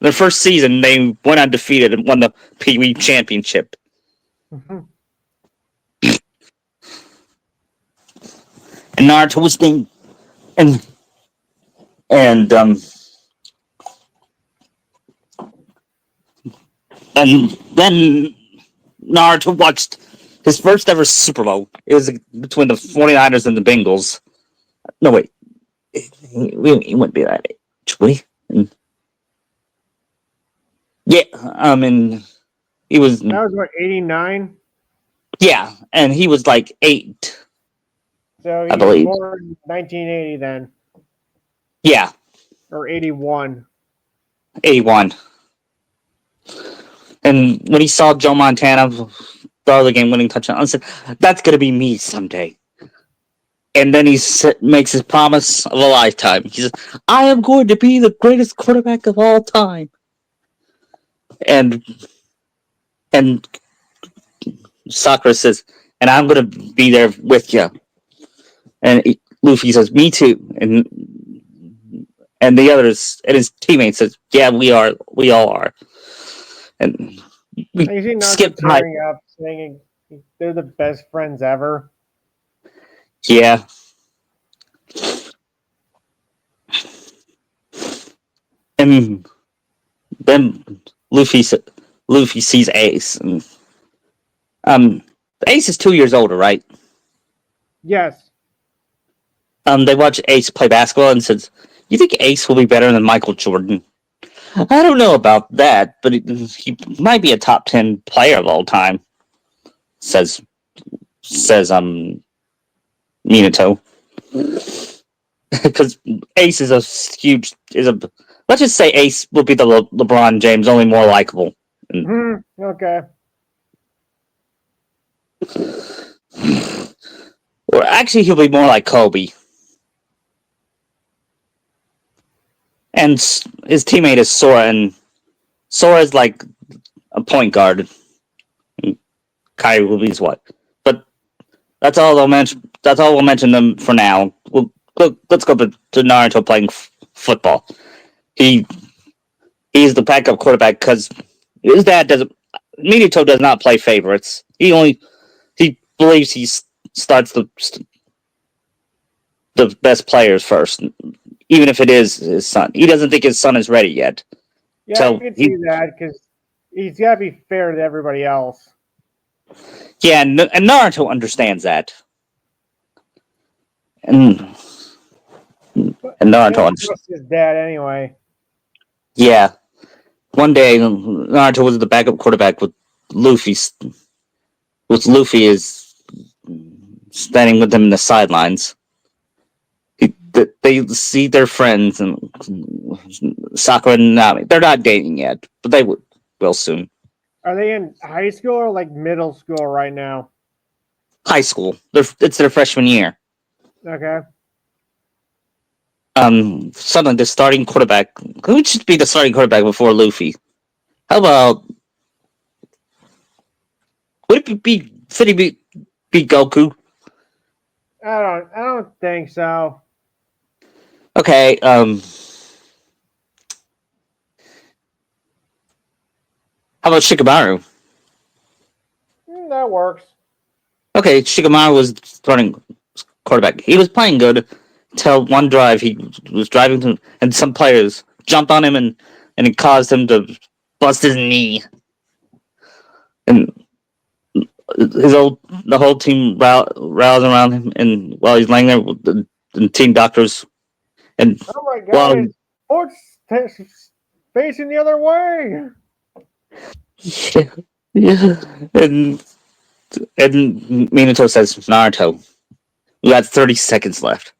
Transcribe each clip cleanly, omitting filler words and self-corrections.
Their first season, they went undefeated and won the Pee Wee Championship. And Naruto was named, and and um and then Naruto watched his first ever Super Bowl. It was between the 49ers and the Bengals. No, wait. He wouldn't be that age, would he? Yeah, and he was, That was what, 89? yeah, and he was like 8, So I he was believe. born in 1980 then, Yeah, or 81. 81. And when he saw Joe Montana throw the game-winning touchdown, I said, "That's gonna be me someday." And then he makes his promise of a lifetime. He says, "I am going to be the greatest quarterback of all time." And and Sakura says, "And I'm going to be there with you." And Luffy says, "Me too." And the others and his teammates says, "Yeah, we all are." And we And you see Naruto skip by, tearing up, saying they're the best friends ever. yeah. And then Luffy Luffy sees Ace, and Ace is 2 years older, right? Yes. They watch Ace play basketball and says, "You think Ace will be better than Michael Jordan?" I don't know about that, but he might be a top 10 player of all time. Says Minato, because Ace is a huge is a. Let's just say Ace will be the LeBron James, only more likable. Okay. Or actually, he'll be more like Kobe. And his teammate is Sora, and Sora is like a point guard. Kai will be his what? But that's all they'll mention. That's all we'll mention them for now. Let's go to Naruto playing football. He he's the backup quarterback because his dad doesn't. Minato does not play favorites. He believes he starts the best players first, even if it is his son. He doesn't think his son is ready yet. Yeah, I So can see that because he's got to be fair to everybody else. yeah, and Naruto understands that, and But and he Naruto don't understands. trust his dad anyway. Yeah, one day Naruto was the backup quarterback with Luffy. With Luffy is standing with them in the sidelines. They see their friends and Sakura and Nami. They're not dating yet, but they will soon. Are they in high school or like middle school right now? High school. It's their freshman year. Okay. Suddenly the starting quarterback. Who should be the starting quarterback before Luffy? How about would it should he be Goku? I don't think so. Okay. How about Shikamaru? That works. Okay, Shikamaru was starting quarterback. He was playing good until one drive he was driving to, and some players jumped on him and it caused him to bust his knee. And the whole team rallies around him, and while he's laying there, the team doctors, and Oh my while god, it's facing the other way. yeah, yeah, and Minato says, "Naruto, we got 30 seconds left.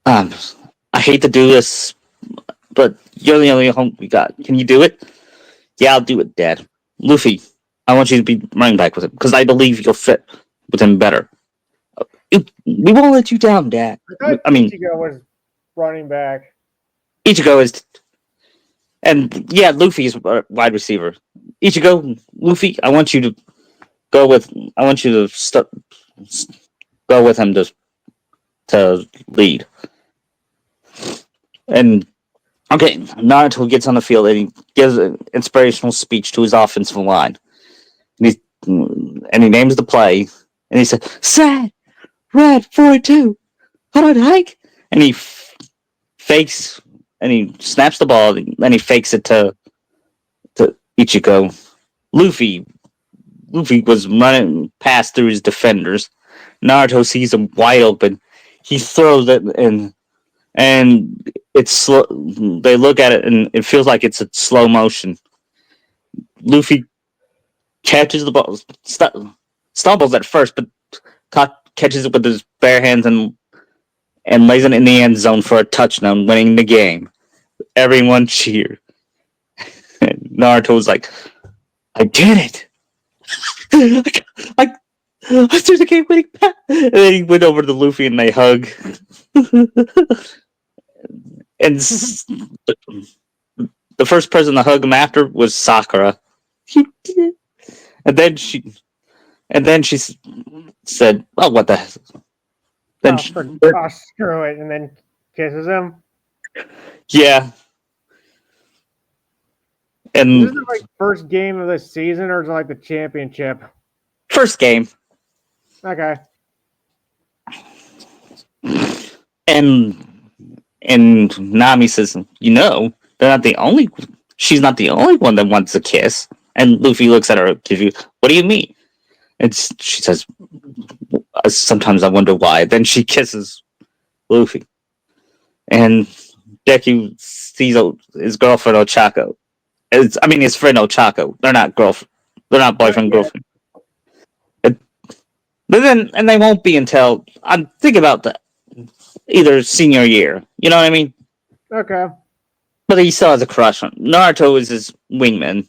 Um, I hate to do this, but you're the only home we got. Can you do it?" "Yeah, I'll do it, Dad." "Luffy, I want you to be running back with him because I believe you'll fit with him better." We won't let you down, Dad." I thought I mean, Ichigo was running back. Ichigo is, and yeah, Luffy is wide receiver. Ichigo, Luffy, I want you to go with him to lead. And Okay, Naruto gets on the field and he gives an inspirational speech to his offensive line. And he names the play. And he said, "Set, red, 4-2. Hold on, Hike." And he fakes and he snaps the ball. And he fakes it to Ichigo. Luffy Luffy was running past through his defenders. Naruto sees him wide open. He throws it and it's slow. They look at it and it feels like it's a slow motion. Luffy catches the ball, stumbles at first, but catches it with his bare hands and lays it in the end zone for a touchdown, winning the game. Everyone cheered. Naruto was like, "I did it! I, I threw the game winning pass!" And then he went over to Luffy and they hug. And the first person to hug him after was Sakura. And then she said, "Oh, what the?" Then screw it, and then kisses him. Yeah, and is this the like first game of the season, or is it like the championship? First game. Okay. And Nami says, they're not the only. She's not the only one that wants a kiss. And Luffy looks at her, "What do you mean?" And she says, "Sometimes I wonder why." Then she kisses Luffy. And Deku sees his girlfriend Ochako. His friend Ochako. They're not girlfriend. They're not boyfriend girlfriend. But then, and they won't be until I'm thinking about that either senior year. You know what I mean? Okay. But he still has a crush on Naruto. Is his wingman.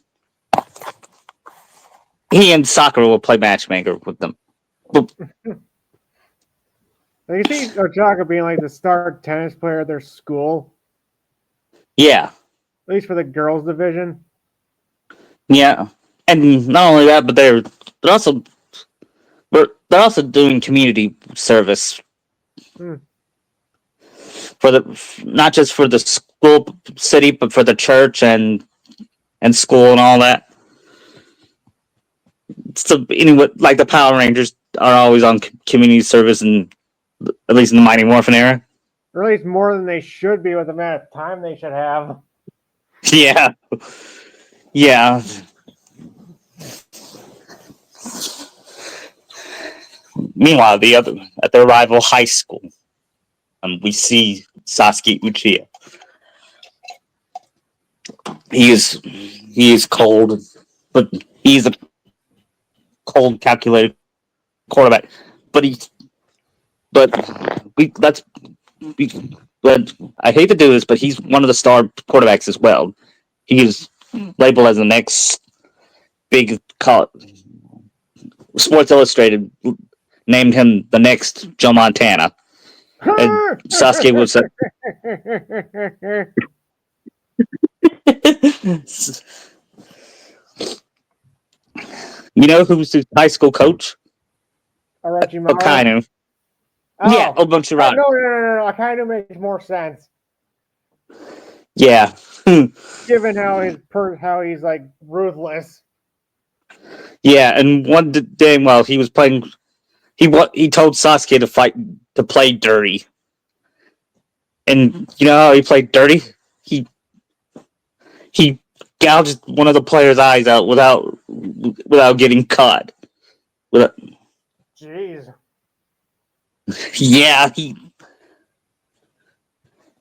He and Sakura will play matchmaker with them. But, you see Ochaka being like the star tennis player at their school. Yeah. At least for the girls division. Yeah. And not only that, but they're also doing community service. For not just for the school city, but for the church and school and all that. So anyway, like the Power Rangers are always on community service, and at least in the Mighty Morphin era. Or at least more than they should be with the amount of time they should have. Yeah. Yeah. Meanwhile, at their rival high school, we see Sasuke Uchiha. He is cold, but he's a cold, calculated quarterback. But but I hate to do this, but he's one of the star quarterbacks as well. He is labeled as the next big Sports Illustrated named him the next Joe Montana. And Sasuke was You know who's his high school coach? Orochimaru. Oh. Yeah, Orochimaru. No. Akainu makes more sense. Yeah. Given how he's like ruthless. Yeah, and one day while he was playing, he told Sasuke to play dirty. And you know how he played dirty? He gouged one of the players' eyes out without getting caught. Jeez. Yeah,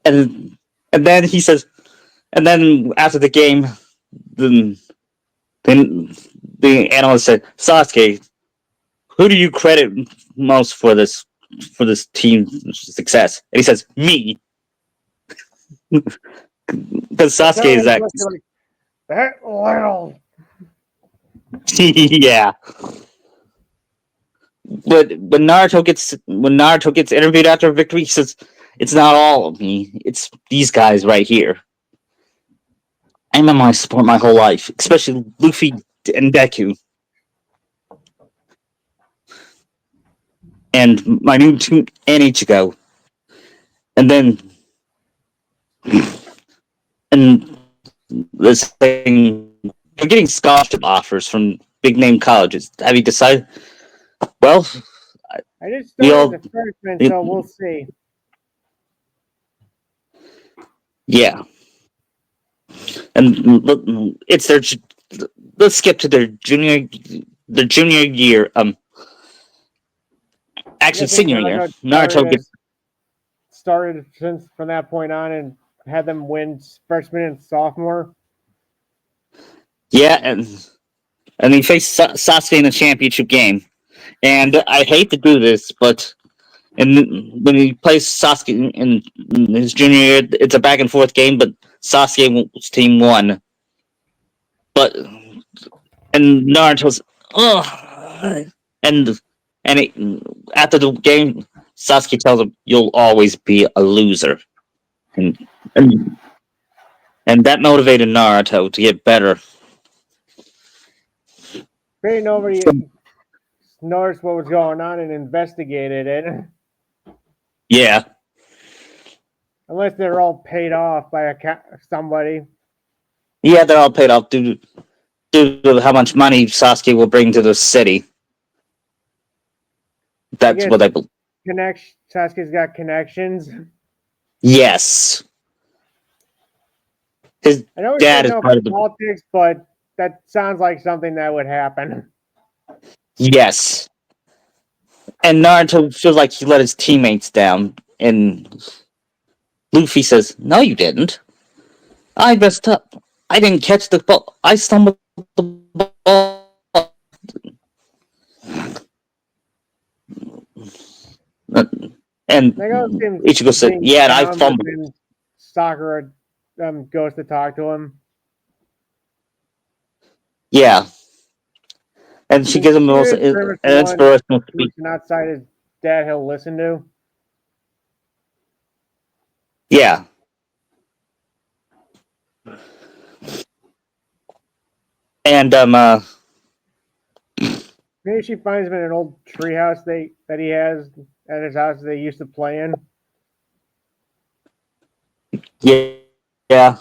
and then he says, and then after the game, then the analyst said, "Sasuke, who do you credit most for this team's success?" And he says, "Me." Because Sasuke is that little. Yeah. But when Naruto gets interviewed after a victory, he says, "It's not all of me. It's these guys right here. I'm in my sport my whole life, especially Luffy and Deku. And my new team and Ichigo." And then and this thing, we're getting scholarship offers from big name colleges. Have you decided? Well, I just we started all, the freshman, so we'll see. yeah, and it's their. Let's skip to their junior year. I'm Actually, guessing senior year. Naruto Naruto gets started since from that point on and had them win freshman and sophomore. yeah, and he faced Sasuke in the championship game. And I hate to do this, but when he plays Sasuke in his junior year, it's a back and forth game. But Sasuke's team won. But and Naruto's and after the game, Sasuke tells him, "You'll always be a loser," and and, and that motivated Naruto to get better. Maybe nobody noticed what was going on and investigated it, Yeah, unless they're all paid off by somebody. yeah, they're all paid off due to how much money Sasuke will bring to the city. I That's guess what they believe. Sasuke's got connections. Yes, his I know he dad said is no part of the. politics, but that sounds like something that would happen. Yes, and Naruto feels like he let his teammates down, and Luffy says, "No, you didn't. I messed up. I didn't catch the ball. I stumbled the ball." And Nago seems Ichigo said, being "Yeah, and I down, but fumbled." then Sakura goes to talk to him. Yeah, and she And gives him she also is pretty much the an one inspirational speech. person outside his dad he'll listen to. Yeah, and Maybe she finds him in an old treehouse that he has at his house they used to play in. yeah, yeah.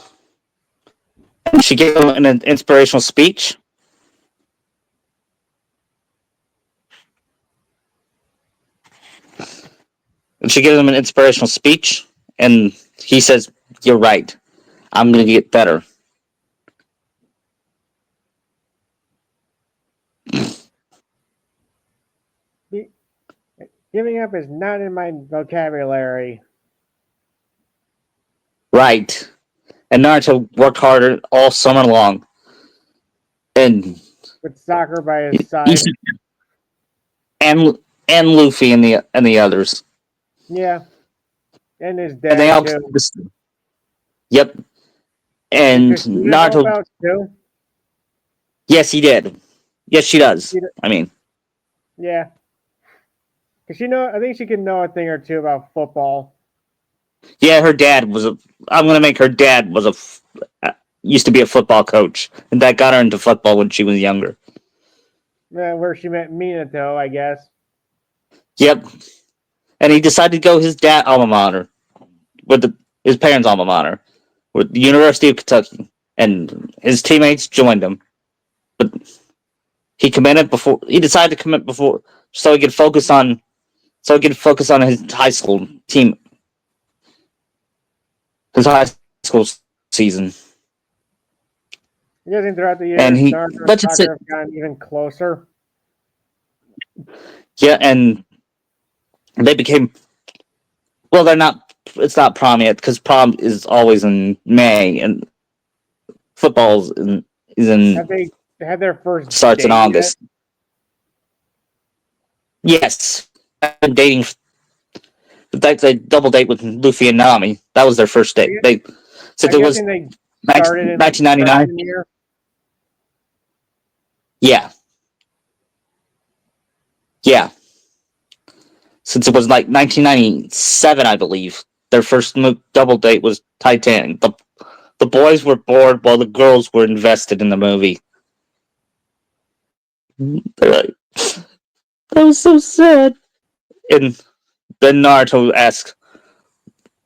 She gave him an inspirational speech. And she gives him an inspirational speech, and he says, "You're right. I'm going to get better." He, giving up is not in my vocabulary. Right. And Naruto worked harder all summer long, and With soccer by his Ishi side. and and Luffy and the others, Yeah, and his and they dad all too. yep. Did And Christina help Naruto, out too? yes, he did. Yes, she does. I mean, Yeah, because I think she could know a thing or two about football. yeah, her dad was a. I'm gonna make her dad was used to be a football coach, and that got her into football when she was younger. Where she met Minato, I guess. Yep. And he decided to go his dad alma mater with his parents' alma mater, with the University of Kentucky, and his teammates joined him. But he committed before. He decided to commit before, so he could focus on his high school team, his high school season. I'm guessing throughout the And years, he Naruto and let's just say, Sakura have gotten even closer. yeah, and they became. Well, they're not. It's not prom yet because prom is always in May, and football is in Have they had their first starts in date yet? August. Yes, I've been dating. That's a double date with Luffy and Nami. That was their first date. They since I'm it was guessing they started in like 1999. freshman year. Yeah, yeah. Since it was like 1997, I believe their first double date was Titanic. The boys were bored while the girls were invested in the movie. They're like, that was so sad. And then Naruto asks,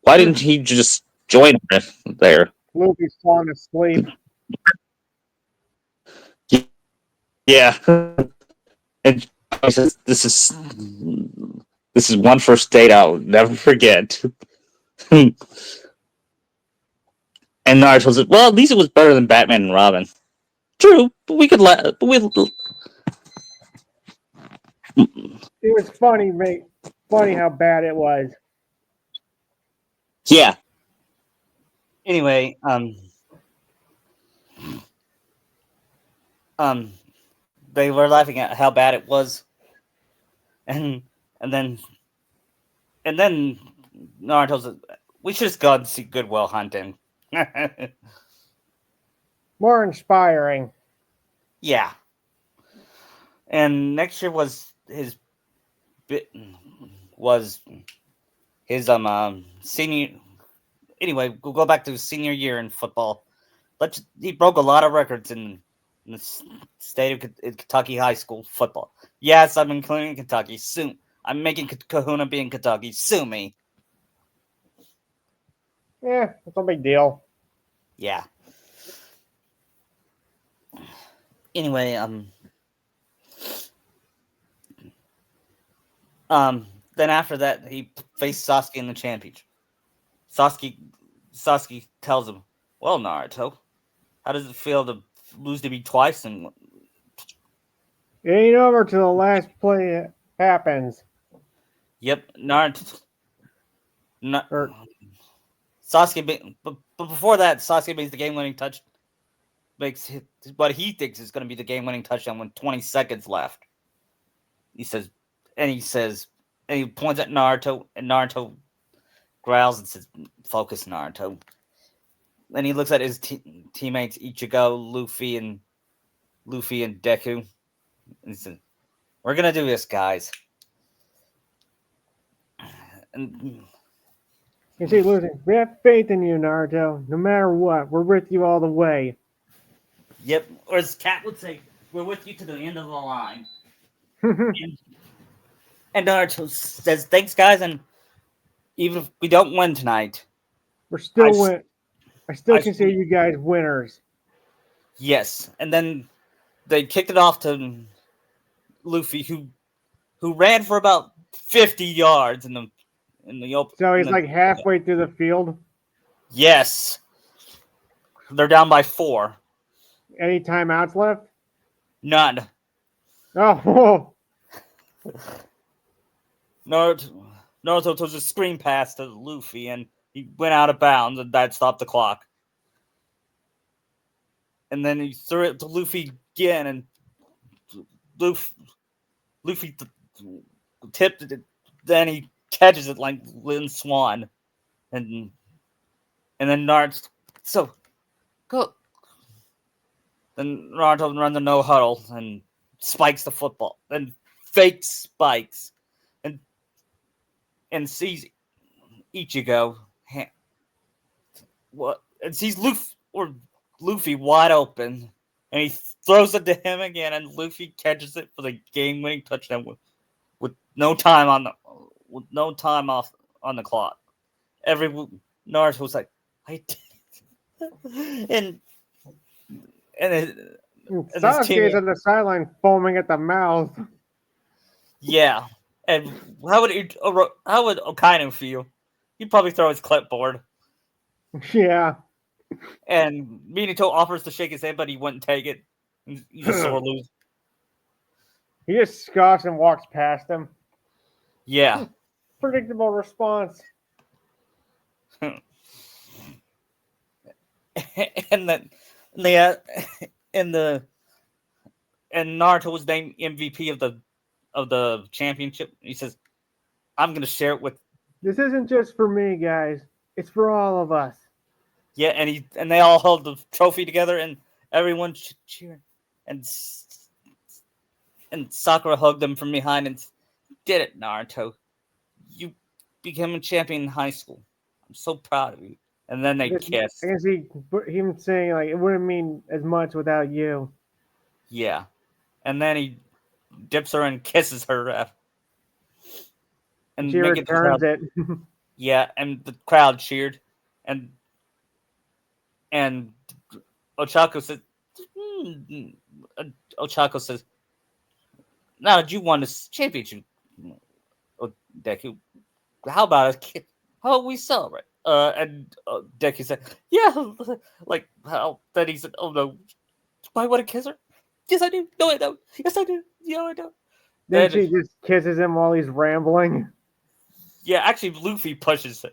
"Why didn't he just join her there?" Luffy's falling asleep. Yeah, and he says, this is one first date I'll never forget." And Naruto says, "Well, at least it was better than Batman and Robin." True, but we could let. It was funny, mate. Funny how bad it was. Yeah. Anyway, um, they were laughing at how bad it was, and and then and then Naruto says, "We should just go and see Goodwill Hunting." More inspiring. Yeah. And next year was his senior. Anyway, we'll go back to his senior year in football. He broke a lot of records in the state of Kentucky high school football. Yes, I'm including Kentucky. Sue. I'm making Kahuna be in Kentucky. Sue me. Yeah, it's no big deal. Yeah. Anyway, then after that, he faced Sasuke in the championship. Sasuke, Sasuke tells him, "Well, Naruto, how does it feel to lose to me twice?" And It ain't over till the last play happens. yep, Naruto, Or Sasuke. But before that, Sasuke makes the game-winning touch. Makes what he thinks is going to be the game-winning touchdown when 20 seconds left. He says, and he points at Naruto, and Naruto growls and says, "Focus, Naruto." Then he looks at his teammates Ichigo, Luffy and Deku, and he says, "We're gonna do this, guys." And you see, losing. We have faith in you, Naruto. No matter what, we're with you all the way. yep, or as Cat would say, "We're with you to the end of the line." We're And Naruto says, "Thanks, guys, and even if we don't win tonight, I, still win. I still I, consider you guys winners. yes." And then they kicked it off to Luffy, who ran for about 50 yards in the open. So he's like halfway through the field. Yes, they're down by 4. Any timeouts left? None. Oh, Naruto throws a screen pass to Luffy, and he went out of bounds, and that stopped the clock. And then he threw it to Luffy again, and Luffy tipped it. Then he catches it like Lin Swan, and then Naruto. So go. Then Naruto runs a no huddle and spikes the football, and fake spikes, and sees Ichigo. What? And sees Luffy wide open, and he throws it to him again, and Luffy catches it for the game-winning touchdown with no time off on the clock. Every Naruto was like, "I did it," and his Sasuke's teammate, on the sideline foaming at the mouth. yeah. And how would Okainu feel? He'd probably throw his clipboard. Yeah. And Minato offers to shake his hand, but he wouldn't take it. He's a sore loser. He just scoffs and walks past him. Yeah. Predictable response. and then the and Naruto was named MVP of the championship. He says, "I'm gonna share it with." This isn't just for me, guys. It's for all of us. Yeah, and they all held the trophy together, and everyone cheered, and Sakura hugged him from behind and did it, Naruto. You became a champion in high school. I'm so proud of you. And then they I kissed. can see him saying like it wouldn't mean as much without you. Yeah. And then he dips her and kisses her. And She making the returns crowd, it. yeah, and the crowd cheered. And And Ochako says, hmm, uh, Ochako says, now you won this championship, Deku. How about a kid? How about we celebrate? And Deku said, yeah, like how. Then he said, oh no, do I want to kiss her? Yes, I do. No, I don't. Yes, I do. Yeah, I don't. Then Then she just kisses him while he's rambling. yeah, actually, Luffy pushes him.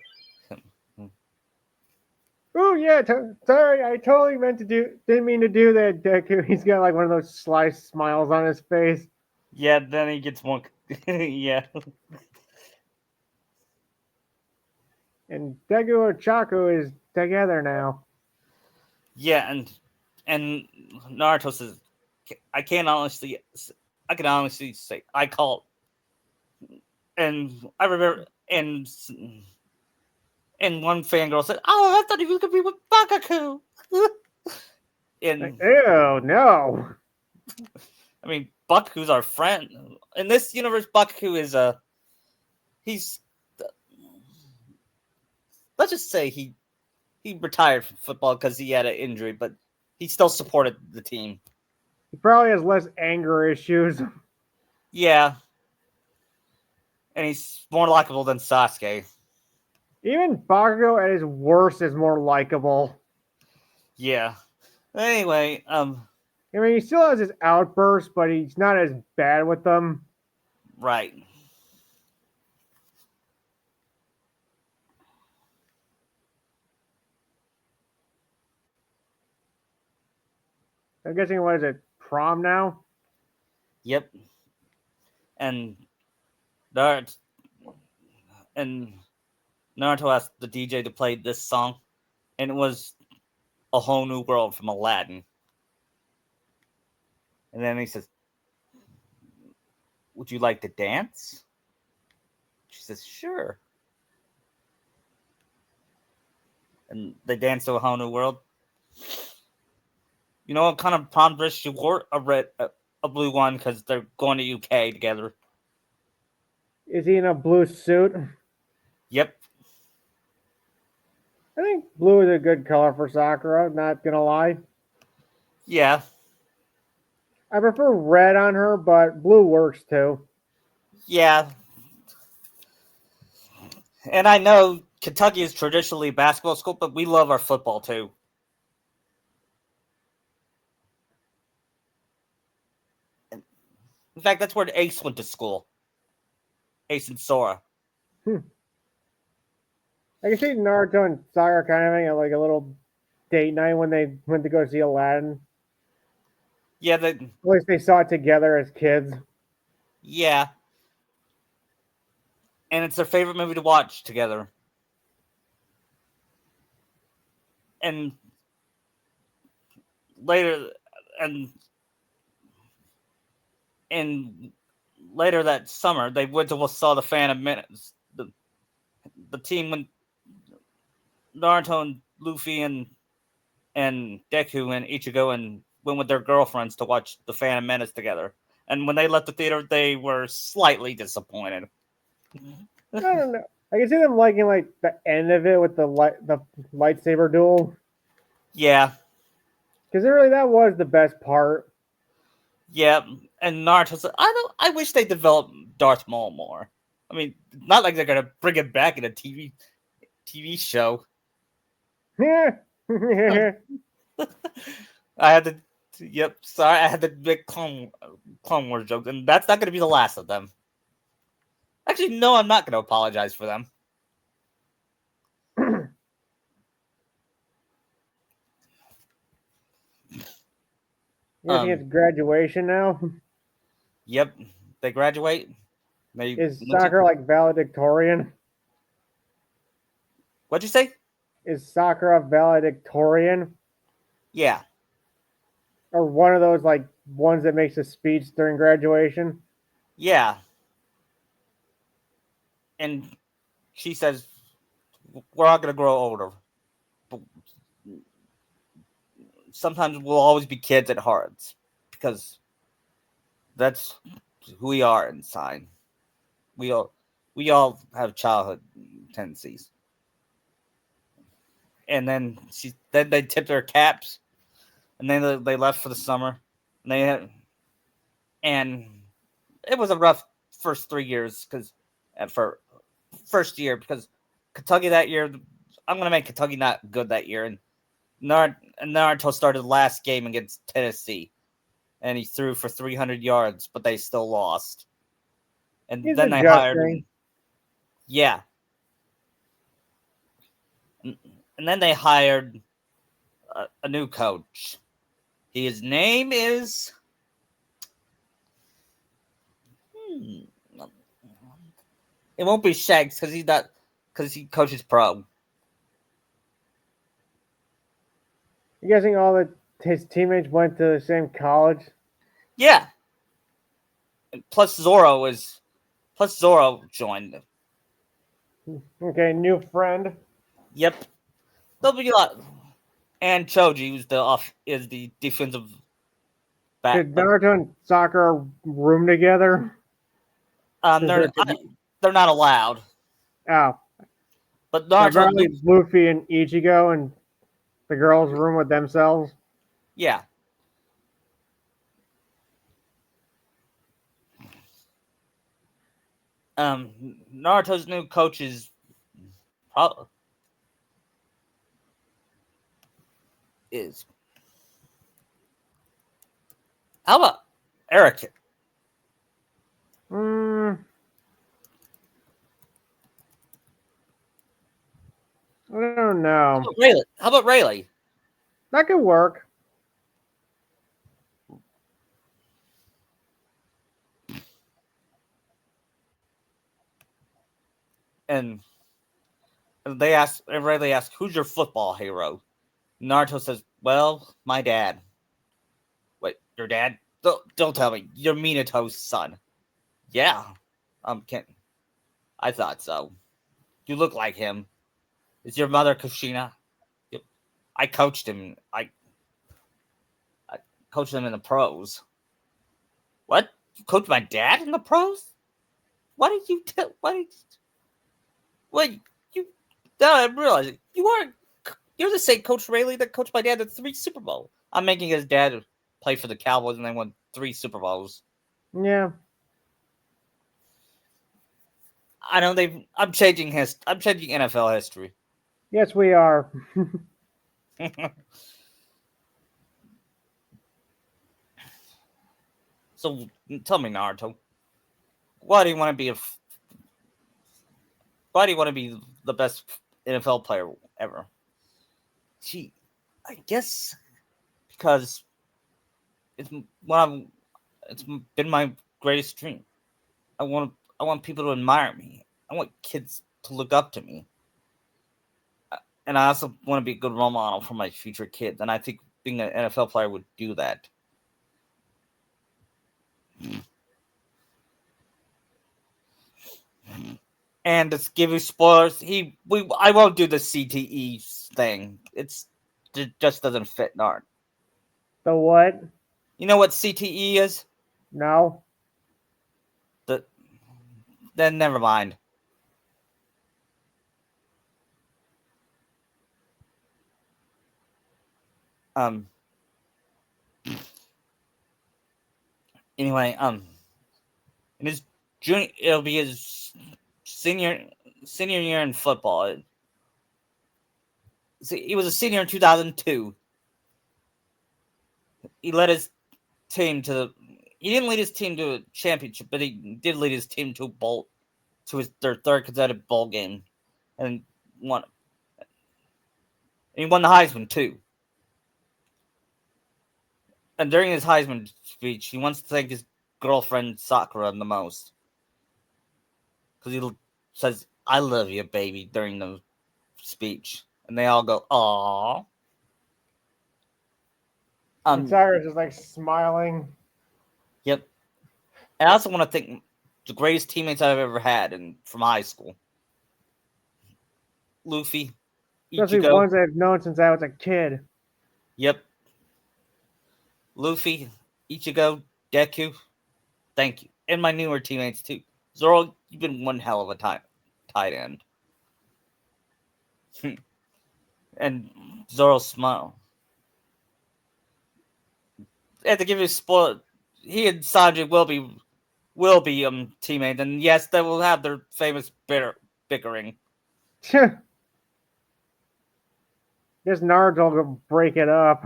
Oh yeah, sorry, I totally didn't mean to do that, Deku. He's got like one of those sly smiles on his face. Yeah, then he gets one. Yeah, And Deku and Chaco is together now. yeah, and Naruto says, I can't honestly, I can honestly say I called, and I remember, and one fangirl said, "Oh, I thought he was gonna be with Bakaku." Like, And ew, no. I mean, Bakaku's our friend in this universe. Bakaku is he's let's just say he retired from football because he had an injury, but he still supported the team. He probably has less anger issues. Yeah, and he's more likable than Sasuke. Even Bakugo at his worst is more likable. Yeah. Anyway, I mean, he still has his outbursts, but he's not as bad with them. right. I'm guessing, what is it, prom now? Yep. And Naruto and Naruto asked the DJ to play this song, and it was "A Whole New World" from Aladdin. And then he says, "Would you like to dance?" She says, "Sure." And they dance to "A Whole New World." You know what kind of prom dress she wore? A blue one because they're going to UK together. Is he in a blue suit? Yep. I think blue is a good color for Sakura, not gonna lie. Yeah. I prefer red on her, but blue works too. Yeah. And I know Kentucky is traditionally a basketball school, but we love our football too. In fact, that's where Ace went to school. Ace and Sora. Hmm. I can see Naruto and Sakura kind of having like a little date night when they went to go see Aladdin. Yeah, At least they saw it together as kids. yeah. And it's their favorite movie to watch together. And later and and later that summer they went to saw the Phantom Menace. The team when Naruto and Luffy and Deku and Ichigo and went with their girlfriends to watch the Phantom Menace together. And when they left the theater, they were slightly disappointed. I don't know. I can see them liking like the end of it with the lightsaber duel, Yeah, because really that was the best part. yeah. And Naruto said, "I don't. I wish they developed Darth Maul more. I mean, not like they're gonna bring him back in a TV show. Yeah. I had to. Yep. Sorry, I had to make Clone Wars jokes, and that's not gonna be the last of them. Actually, no, I'm not gonna apologize for them. You think it's graduation now? Yep. They graduate. They Is Sakura like valedictorian? What'd you say? Is Sakura valedictorian? Yeah. Or one of those like ones that makes a speech during graduation? Yeah. And she says, we're all going to grow older. But sometimes we'll always be kids at heart because that's who we are inside. We all have childhood tendencies. and then they tipped their caps, and then they left for the summer, and it was a rough first 3 years for first year because Kentucky that year, I'm gonna make Kentucky not good that year, and Naruto started the last game against Tennessee, and he threw for 300 yards, but they still lost. And He's then they hired adjusting. yeah, and then they hired a new coach. His name is it won't be Shanks because he coaches pro. You guessing his teammates went to the same college? Yeah. Plus Zoro joined. Okay, new friend. Yep. There'll be a lot. And Choji, is the defensive back. Did Naruto and Sakura room together? They're not allowed. Oh, But so Naruto, probably Luffy and Ichigo and the girls' room with themselves. yeah. Naruto's new coach is is how about Eric? I don't know. How about Rayleigh? That could work. And Rayleigh asks, "Who's your football hero?" Naruto says, "Well, my dad." Wait, your dad? Don't tell me you're Minato's son. Yeah, can't. I thought so. You look like him. Is your mother Kushina? Yep. I coached him. I coached him in the pros. What? You coached my dad in the pros? Why did you tell? Why did? What you? Now I'm realizing you are. You're the same Coach Rayleigh that coached my dad at 3 Super Bowl. I'm making his dad play for the Cowboys and they won 3 Super Bowls. Yeah. I know they've. I'm changing NFL history. Yes, we are. So tell me, Naruto, why do you want to be why do you want to be the best NFL player ever? Gee, I guess because it's it's been my greatest dream. I want people to admire me. I want kids to look up to me. And I also want to be a good role model for my future kids. And I think being an NFL player would do that. And to give you spoilers, I won't do the CTE thing. It just doesn't fit Nard. The what? You know what CTE is? No. Then never mind. Um. Anyway, in his it'll be his senior year in football. See, he was a senior in 2002. He led his team to. He didn't lead his team to a championship, but he did lead his team to a bowl, their third consecutive bowl game, and won. And he won the Heisman too. And during his Heisman speech, he wants to thank his girlfriend Sakura the most because he says, "I love you, baby," during the speech, and they all go, "Aww." And Sakura's just like smiling. Yep. And I also want to thank the greatest teammates I've ever had from high school. Luffy, Especially Ichigo. ones I've known since I was a kid. Yep. Luffy, Ichigo, Deku. Thank you. And my newer teammates too. Zoro, you've been one hell of a tight end. and Zoro smile. And to give you a spoiler, he and Sanji will be teammates, and yes, they will have their famous bickering. Guess Naruto will break it up.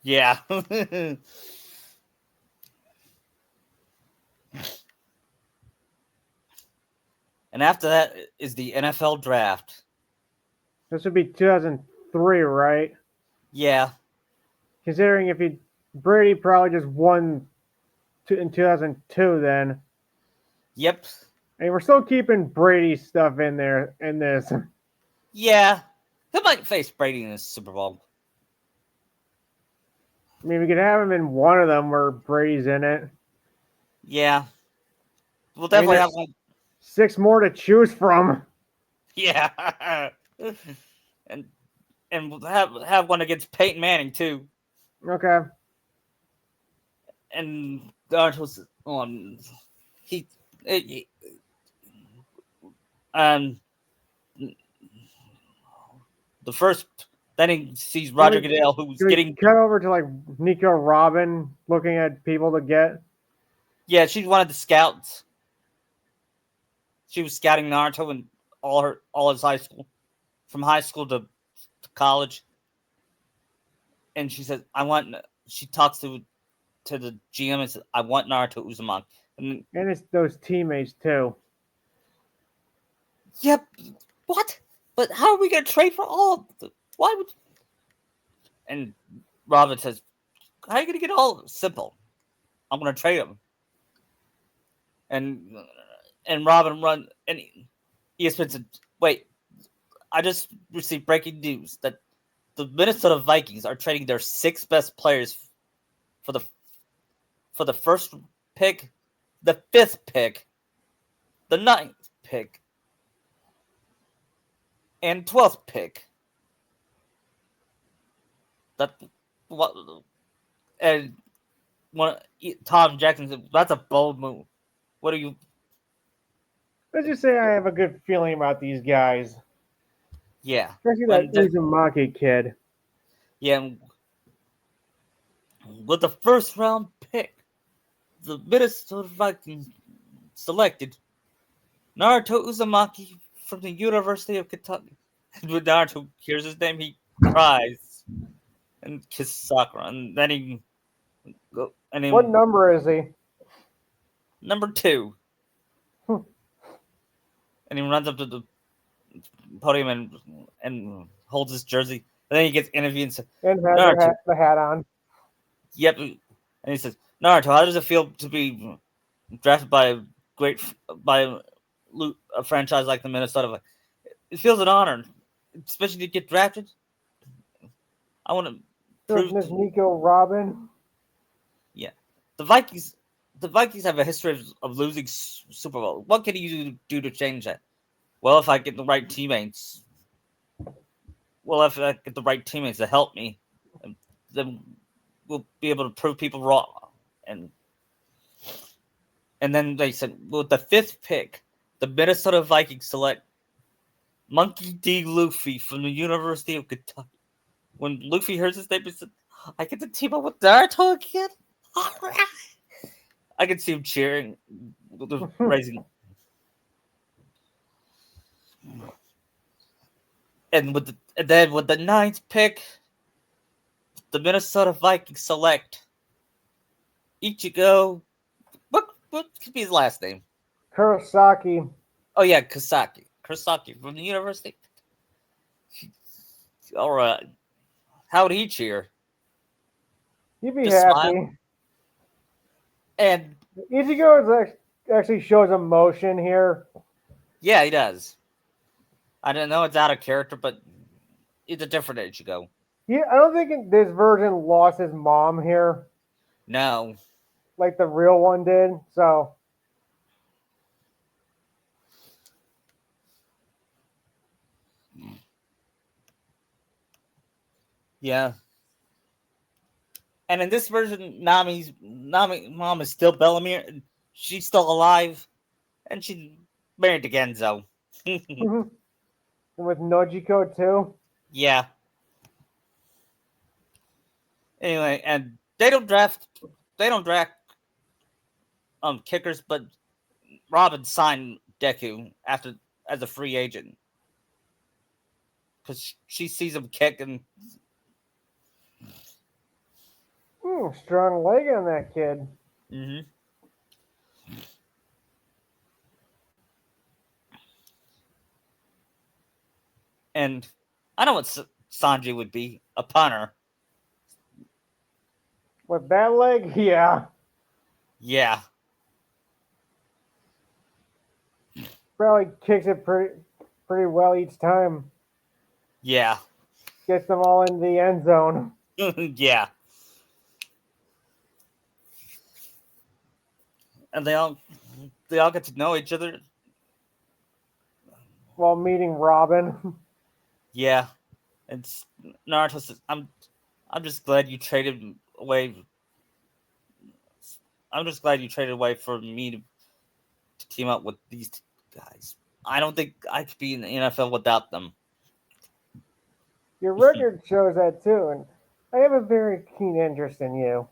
Yeah. And after that is the NFL draft. This would be 2003, right? Yeah. Considering if he Brady probably just won in 2002, then. Yep. And we're still keeping Brady stuff in there in this. Yeah. He might face Brady in the Super Bowl. I mean, we could have him in one of them where Brady's in it. Yeah. We'll definitely have one. 6 more to choose from. Yeah. and we'll have one against Peyton Manning too. Okay. And Naruto's on he um the first. Then he sees Roger Goodell, who's getting cut over to like Nico Robin looking at people to get. Yeah, she's one of the scouts. She was scouting Naruto in all his high school, from high school to college. And she says, "I want." She talks to the GM and says, "I want Naruto Uzumaki." And it's those teammates too. Yep. What? But how are we gonna trade for all of them? Why would? And Robin says, "How are you gonna get all simple? I'm gonna trade them." And Robin run and ESPN said, "Wait, I just received breaking news that the Minnesota Vikings are trading their 6 best players for the first pick, the 5th pick, the 9th pick, and 12th pick." That what? And Tom Jackson said, "That's a bold move. What are you?" Let's just say I have a good feeling about these guys. Yeah, Especially that Uzumaki kid. Yeah, with the first round pick, the Minnesota Vikings selected Naruto Uzumaki from the University of Kentucky. And when Naruto hears his name, he cries and kisses Sakura, and then he What number is he? Number 2. And he runs up to the podium and holds his jersey. And then he gets interviewed and says, And has the hat on. Yep. And he says, "Naruto, how does it feel to be drafted by a franchise like the Minnesota?" It feels an honor, especially to get drafted. I want to prove Miss Nico Robin. Yeah, the Vikings have a history of losing Super Bowl. What can you do to change that? Well, if I get the right teammates, to help me, then we'll be able to prove people wrong. And then they said, well, the 5th pick, the Minnesota Vikings select Monkey D. Luffy from the University of Kentucky. When Luffy hears his name, he said, "I get to team up with Naruto again." All right. I can see him cheering, raising. And with the 9th pick, the Minnesota Vikings select Ichigo. What could be his last name? Kurosaki. Oh yeah, Kurosaki from the University. All right. How would he cheer? He'd be happy. Smile. And Ichigo actually shows emotion here. Yeah, he does. I don't know it's out of character, but it's a different Ichigo. Yeah, I don't think this version lost his mom here. No. Like the real one did, so. Yeah. And in this version, Nami's mom is still Bellamere. She's still alive, and she's married to Genzo. With Nojiko too. Yeah. Anyway, and they don't draft kickers, but Robin signed Deku after as a free agent because she sees him kick and Strong leg on that kid. mm-hmm. And I know what Sanji would be, a punter. With that leg, yeah. Yeah. Probably kicks it pretty well each time. Yeah. Gets them all in the end zone. Yeah. And they all get to know each other. While meeting Robin. Yeah. And Naruto says, I'm just glad you traded away. I'm just glad you traded away for me to team up with these guys. I don't think I could be in the NFL without them. Your record shows that too, and I have a very keen interest in you.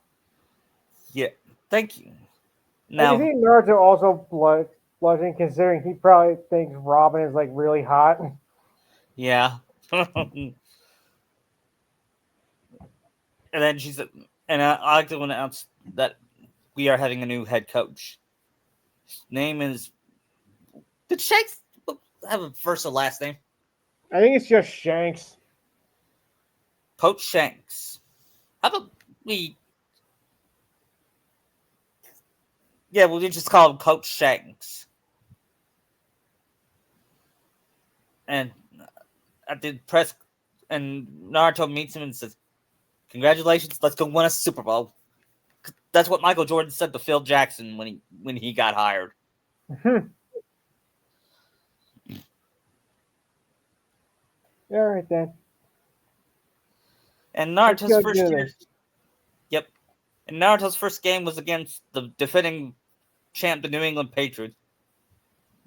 Yeah. Thank you. I can Now, see Naruto also blushing, considering he probably thinks Robin is like really hot. yeah. And then she said, and I like to announce that we are having a new head coach. His name is. Did Shanks have a first or last name? I think it's just Shanks. Coach Shanks. How about we? Yeah, we'll just call him Coach Shanks. And at the press, and Naruto meets him and says, "Congratulations, let's go win a Super Bowl." That's what Michael Jordan said to Phil Jackson when he got hired. All right then. And Let's Naruto's go first do year, this. yep. And Naruto's first game was against the defending champ, the New England Patriots.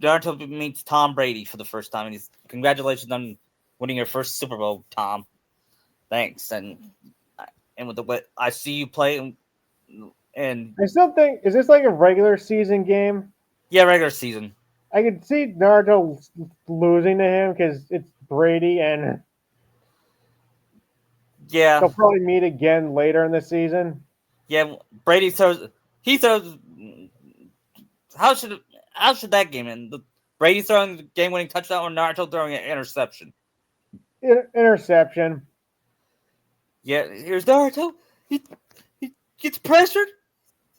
Naruto meets Tom Brady for the first time, and he's congratulations on winning your first Super Bowl, Tom. Thanks, and with the way I see you play, and I still think, is this like a regular season game? yeah, regular season, I could see Naruto losing to him because it's Brady, and yeah, they'll probably meet again later in the season. yeah. Brady throws, he throws. How should how should that game end? Brady throwing the game-winning touchdown or Naruto throwing an interception? Interception. Yeah, here's Naruto. He he gets pressured.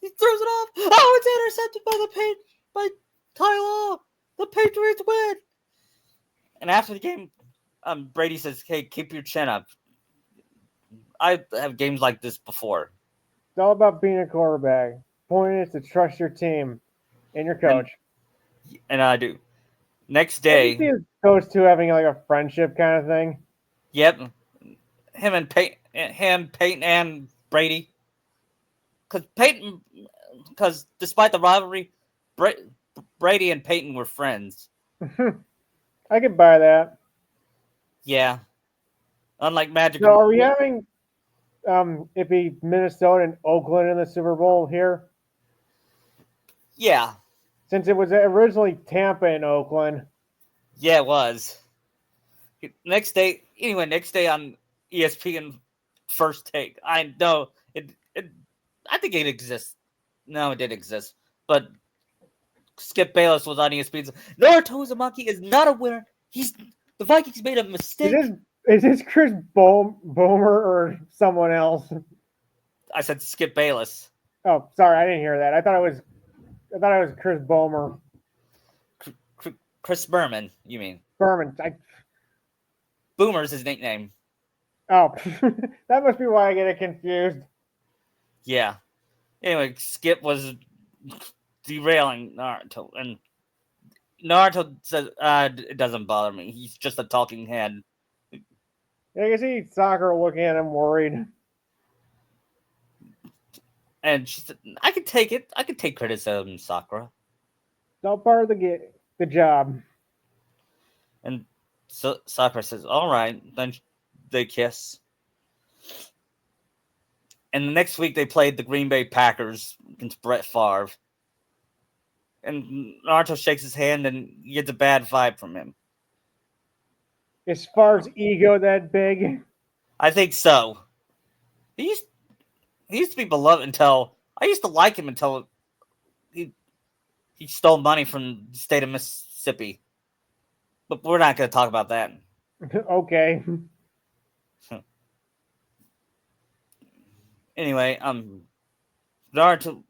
He throws it off. Oh, it's intercepted by Tyler. The Patriots win. And after the game, Brady says, "Hey, keep your chin up. I have games like this before." It's all about being a quarterback. Point is to trust your team and your And coach. I do. Next I can see day, those two having like a friendship kind of thing. yep, Peyton and Brady, because despite the rivalry, Bra- Brady and Peyton were friends. I could buy that. Yeah, unlike Magic So and are we having it be Minnesota and Oakland in the Super Bowl here? yeah, Since it was originally Tampa and Oakland. yeah, it was. Next day on ESPN First Take. I know it. I think it exists. No, it did exist, but Skip Bayless was on ESPN. Naruto Uzumaki is not a winner. The Vikings made a Is mistake. this is this Chris Boomer or someone else? I said Skip Bayless. Oh, sorry, I didn't hear that. I thought it was Chris Boomer. Chris Berman, you mean? Berman. Boomer's his nickname. Oh, that must be why I get it confused. Yeah. Anyway, Skip was derailing Naruto, and Naruto says, "It doesn't bother me. He's just a talking head." Yeah, I can see Sakura looking at him worried. And she said, "I can take it. I can take criticism, Sakura." It's all part of the job. And so Sakura says, "All right, then." they kiss. And the next week they played the Green Bay Packers against Brett Favre. And Naruto shakes his hand and he gets a bad vibe from him. Is Favre's ego that big? I think so. He used to be beloved until I used to like him until he stole money from the state of Mississippi. But we're not going to talk about that. Okay. Anyway, Naruto,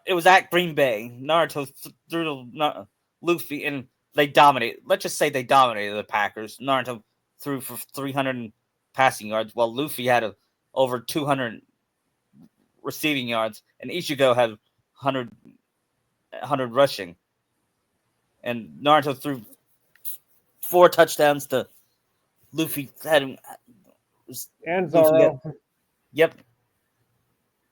it was at Green Bay. Naruto threw to Luffy, and they dominated. Let's just say they dominated the Packers. Naruto threw for 300 passing yards, while Luffy had over 200 receiving yards, and Ichigo had 100 rushing. And Naruto threw 4 touchdowns to Luffy. And Zoro. Yep.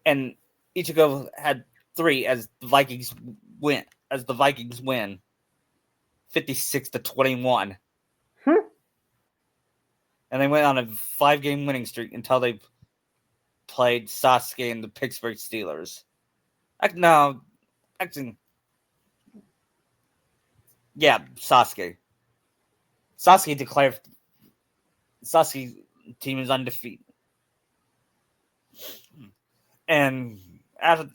And Ichigo had 3 as the Vikings win. 56-21. And they went on a 5-game winning streak until they played Sasuke and the Pittsburgh Steelers. Sasuke. Sasuke declared Sasuke team is undefeated. And Naruto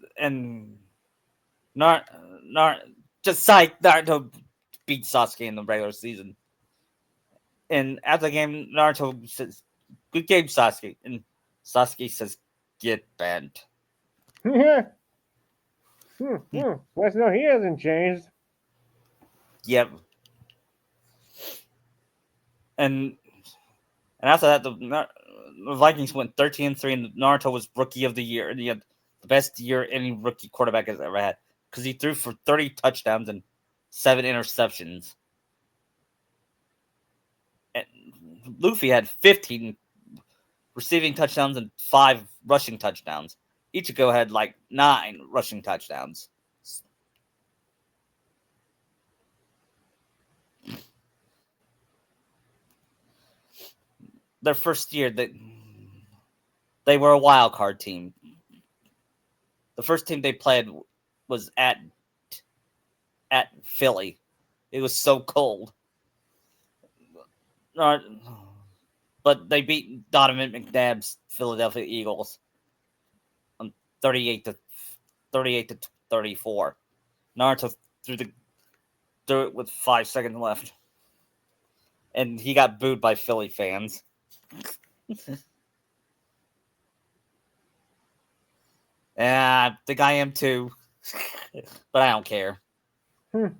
beat Sasuke in the regular season. And after the game, Naruto says, "Good game, Sasuke." And Sasuke says, "Get bent." Let's know he hasn't changed. Yep. And after that, the Vikings went 13-3, and Naruto was Rookie of the Year. And he had the best year any rookie quarterback has ever had because he threw for 30 touchdowns and 7 interceptions. And Luffy had 15 receiving touchdowns and 5 rushing touchdowns. Ichigo had 9 rushing touchdowns. Their first year, they were a wild card team. The first team they played was at Philly. It was so cold. But they beat Donovan McNabb's Philadelphia Eagles on 38-34. Naruto threw it with 5 seconds left, and he got booed by Philly fans. I think I am too, but I don't care. And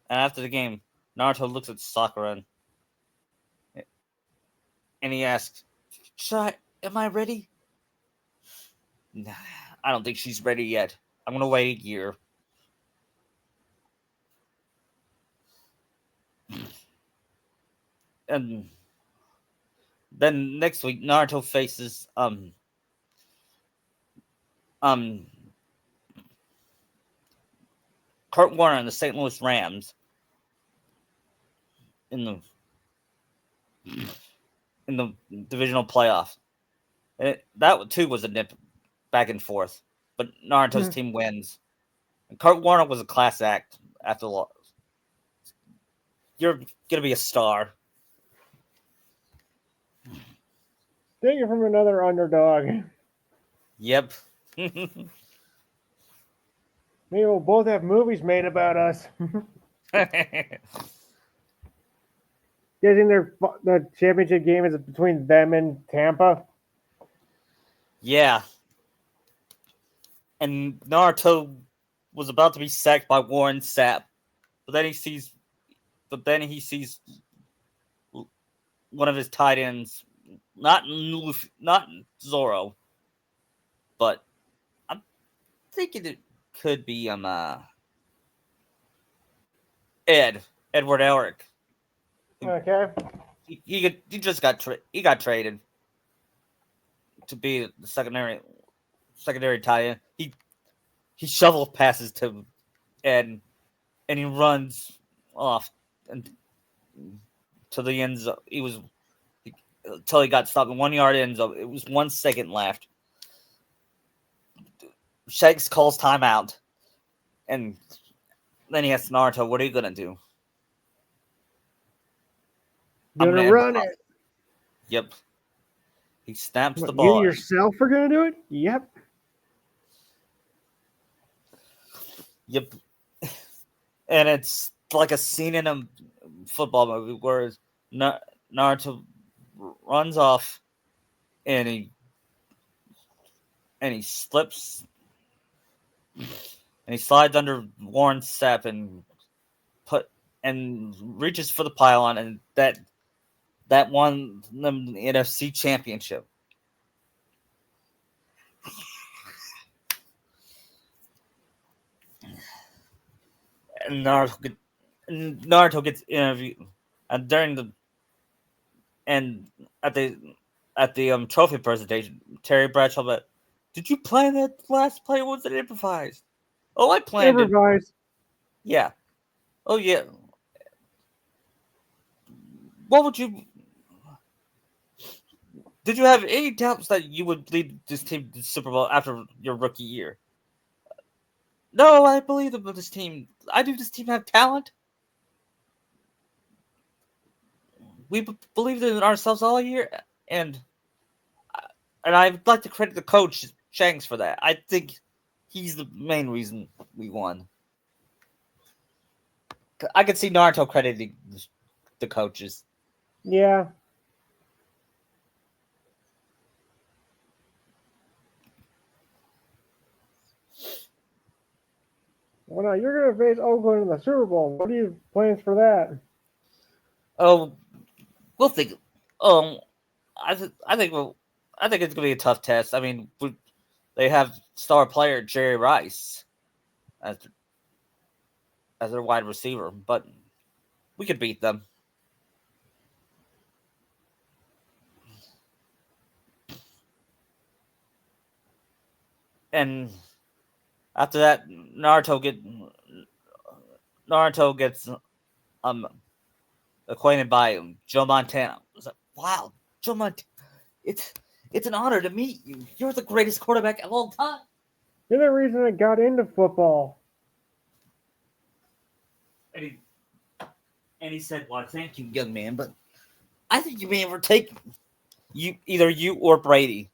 after the game, Naruto looks at Sakura and he asks, "Am I ready?" Nah, I don't think she's ready yet. I'm gonna wait a year. And then next week, Naruto faces Kurt Warner and the St. Louis Rams in the divisional playoff. That too was a nip back and forth, but Naruto's team wins. And Kurt Warner was a class act after the loss. You're gonna be a star. Take it from another underdog. Yep. Maybe we'll both have movies made about us. You think the championship game is between them and Tampa? Yeah. And Naruto was about to be sacked by Warren Sapp, but then he sees one of his tight ends, not Zoro, but I'm thinking it could be Edward Elric. Okay. He just got traded to be the secondary tight end. He shovel passes to Ed, and he runs off, and to the end zone. Until he got stopped in 1 yard end zone. It was 1 second left. Shanks calls timeout, and then he asks Naruto, "What are you gonna do?" I'm Gonna gonna run it. Yep. He snaps the What, you ball. yourself are gonna do it? Yep. Yep. And it's like a scene in a football movie where Naruto runs off and he slips and he slides under Warren's step and reaches for the pylon, and that won them the NFC championship. And Naruto gets interviewed, and at the trophy presentation, Terry Bradshaw, but did you plan that last play? Was it improvised? Oh, I planned it. Improvise. Yeah. Oh, yeah. What would you? Did you have any doubts that you would lead this team to the Super Bowl after your rookie year? No, I believe about this team. I do. This team have talent. We believed in ourselves all year, and I'd like to credit the coach Shanks for that. I think he's the main reason we won. I could see Naruto crediting the coaches. Yeah. Well, now you're gonna face Oakland in the Super Bowl. What are your plans for that? Oh, we'll think. Um, I think it's gonna be a tough test. I mean, they have star player Jerry Rice as their wide receiver, but we could beat them. And after that, Naruto gets acquainted by Joe Montana. I was like, wow, Joe Montana, it's an honor to meet you. You're the greatest quarterback of all time. You're the reason I got into football. And he said, "Well, thank you, young man, but I think you may overtake either you or Brady."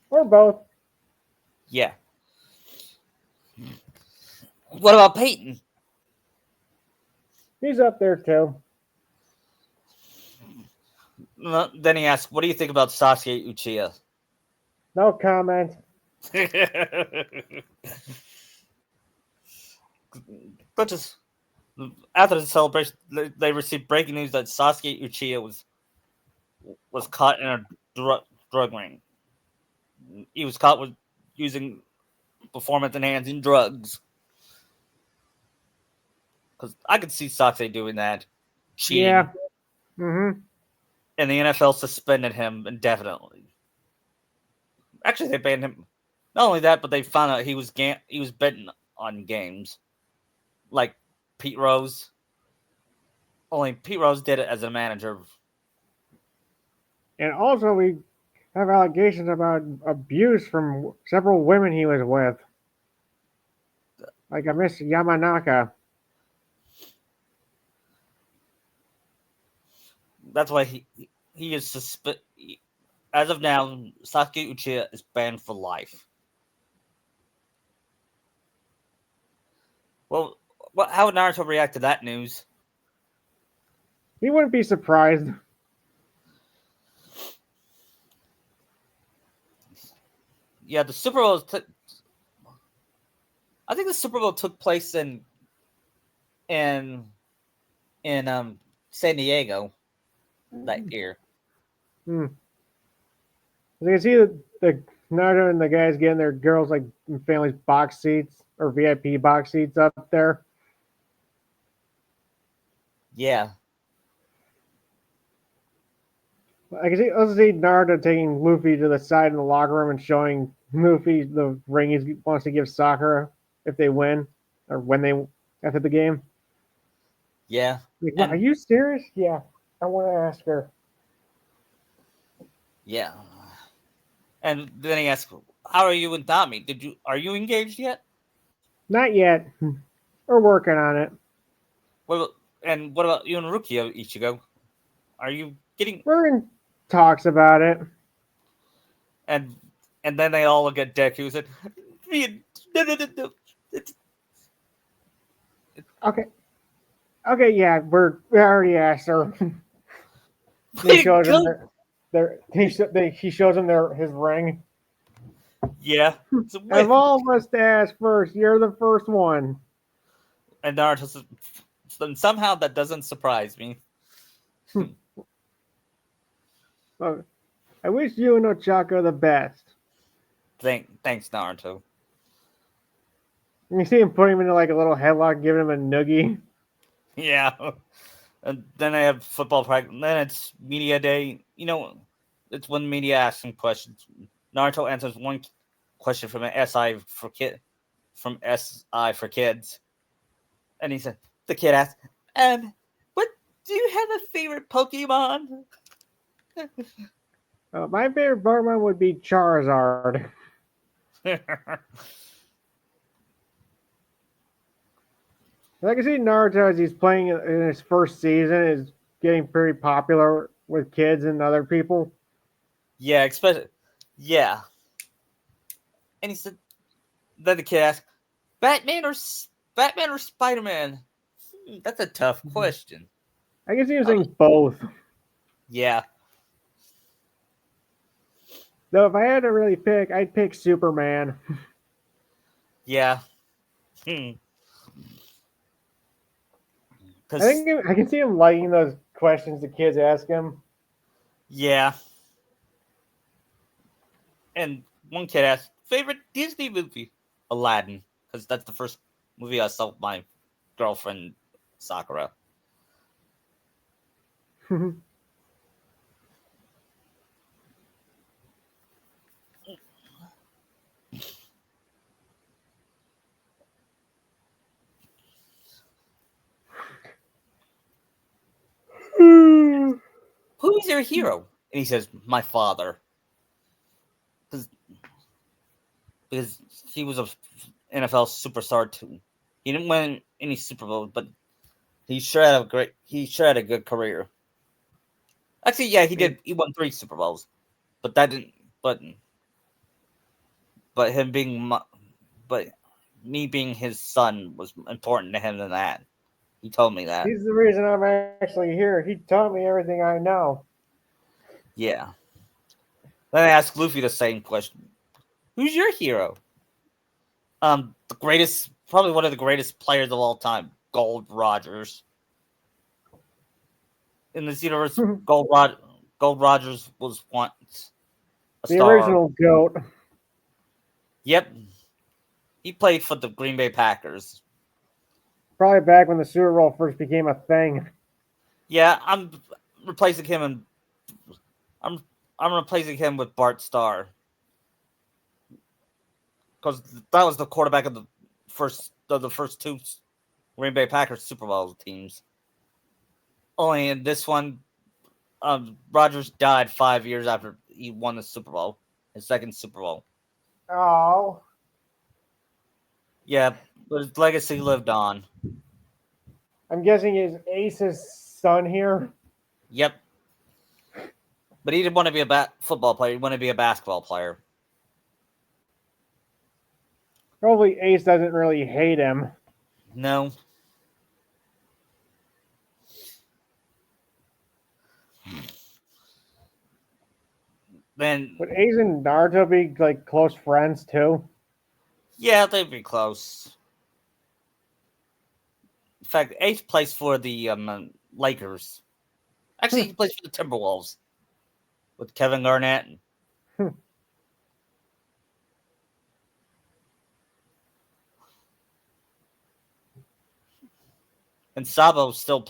Or both. Yeah. What about Peyton? He's up there too. Then he asked, "What do you think about Sasuke Uchiha?" No comment. But just after the celebration, they received breaking news that Sasuke Uchiha was caught in a drug ring. He was caught with using performance-enhancing drugs. Because I could see Sasuke doing that, cheating. Yeah. Mm-hmm. And the NFL suspended him indefinitely. Actually, they banned him. Not only that, but they found out he was betting on games, like Pete Rose. Only Pete Rose did it as a manager. And also, we have allegations about abuse from several women he was with. Like a Miss Yamanaka. That's why he is suspended. As of now, Sasuke Uchiha is banned for life. Well, how would Naruto react to that news? He wouldn't be surprised. Yeah, the Super Bowl. I think the Super Bowl took place in San Diego that year. Hmm. As you can see, the Naruto and the guys getting their girls like families box seats or VIP box seats up there. Yeah. I can see also see Naruto taking Luffy to the side in the locker room and showing Luffy the ring he wants to give Sakura if they win or when they after the game. Yeah. Like, And are you serious? Yeah, I want to ask her. yeah. And then he asks, "How are you and Tommy? Are you engaged yet? Not yet. We're working on it. What about you and Rukia Ichigo? Are you getting?" We're in talks about it. And then they all look at Deku and said, "No, no, no, no. Okay. Okay, yeah, we already asked her. He Way to shows him go!" he shows him his ring. Yeah. So Of wait. all of us to ask first, you're the first one. And Naruto says, somehow that doesn't surprise me. Oh, I wish you and Ochako the best. Thanks, Naruto. You see him put him into like a little headlock, giving him a noogie. Yeah. And then I have football practice. Then it's media day. It's when media asks him questions. Naruto answers one question from an SI for kids, and he said the kid asked, what do you have a favorite Pokemon?" My favorite Pokemon would be Charizard. I can see Naruto as he's playing in his first season is getting pretty popular with kids and other people. Yeah, especially yeah. And he said, then the kid asked, Batman or Batman or Spider Man? That's a tough question. I can see him Uh, saying both. yeah, Though if I had to really pick, I'd pick Superman. yeah. I Because think I can see him liking those questions the kids ask him. yeah, and one kid asked, favorite Disney movie? Aladdin, because that's the first movie I saw with my girlfriend Sakura. Who's your hero? And he says, my father, because he was a NFL superstar too. He didn't win any Super Bowls, but he sure had a good career. Actually, yeah, he did. He won 3 Super Bowls, but that didn't. But him but me being his son was important to him than that. He told me that. He's the reason I'm actually here. He taught me everything I know. Yeah. Then I asked Luffy the same question. Who's your hero? The greatest, probably one of the greatest players of all time, Gold Rogers. In this universe, Gold Rogers was once a The star. original GOAT. Yep, he played for the Green Bay Packers. Probably back when the Super Bowl first became a thing. Yeah, I'm replacing him, and I'm I'm replacing him with Bart Starr because that was the quarterback of the first 2 Green Bay Packers Super Bowl teams. Only in this one, Rogers died 5 years after he won the Super Bowl, his second Super Bowl. Oh. Yeah, but his legacy lived on. I'm guessing is Ace's son here. Yep, but he didn't want to be a football player. He wanted to be a basketball player. Probably Ace doesn't really hate him. No. Then, Would Ace and Naruto be like close friends too? yeah, they'd be close. In fact, Ace plays for the Lakers. Actually, he plays for the Timberwolves with Kevin Garnett. And Sabo still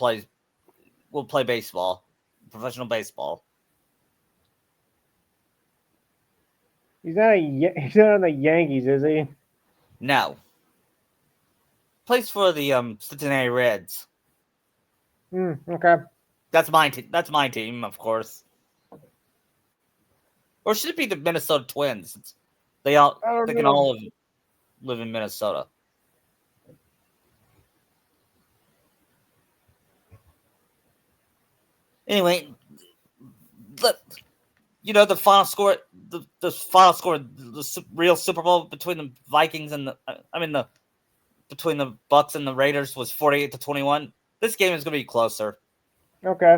will play baseball, professional baseball. He's not on the Yankees, is he? No. Plays for the Cincinnati Reds. Okay. That's my That's my team, of course. Or should it be the Minnesota Twins? They I don't can know. all live in Minnesota. Anyway, the final score, the final score, the real Super Bowl between the Vikings and the between the Bucks and the Raiders was 48-21. This game is going to be closer. Okay.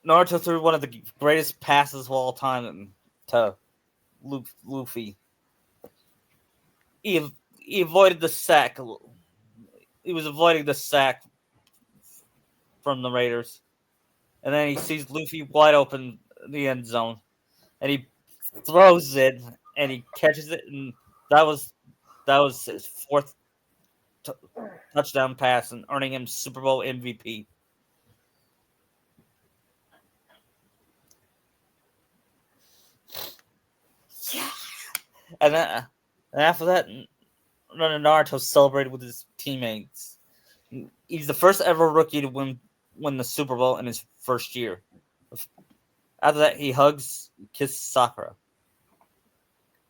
Naruto threw one of the greatest passes of all time to Luffy. He avoided the sack. He was avoiding the sack from the Raiders, and then he sees Luffy wide open in the end zone, and he throws it, and he catches it, and that was his fourth touchdown pass, and earning him Super Bowl MVP. Yeah, and after that, Naruto celebrated with his teammates. He's the first ever rookie to win the Super Bowl in his first year. After that, he kisses Sakura,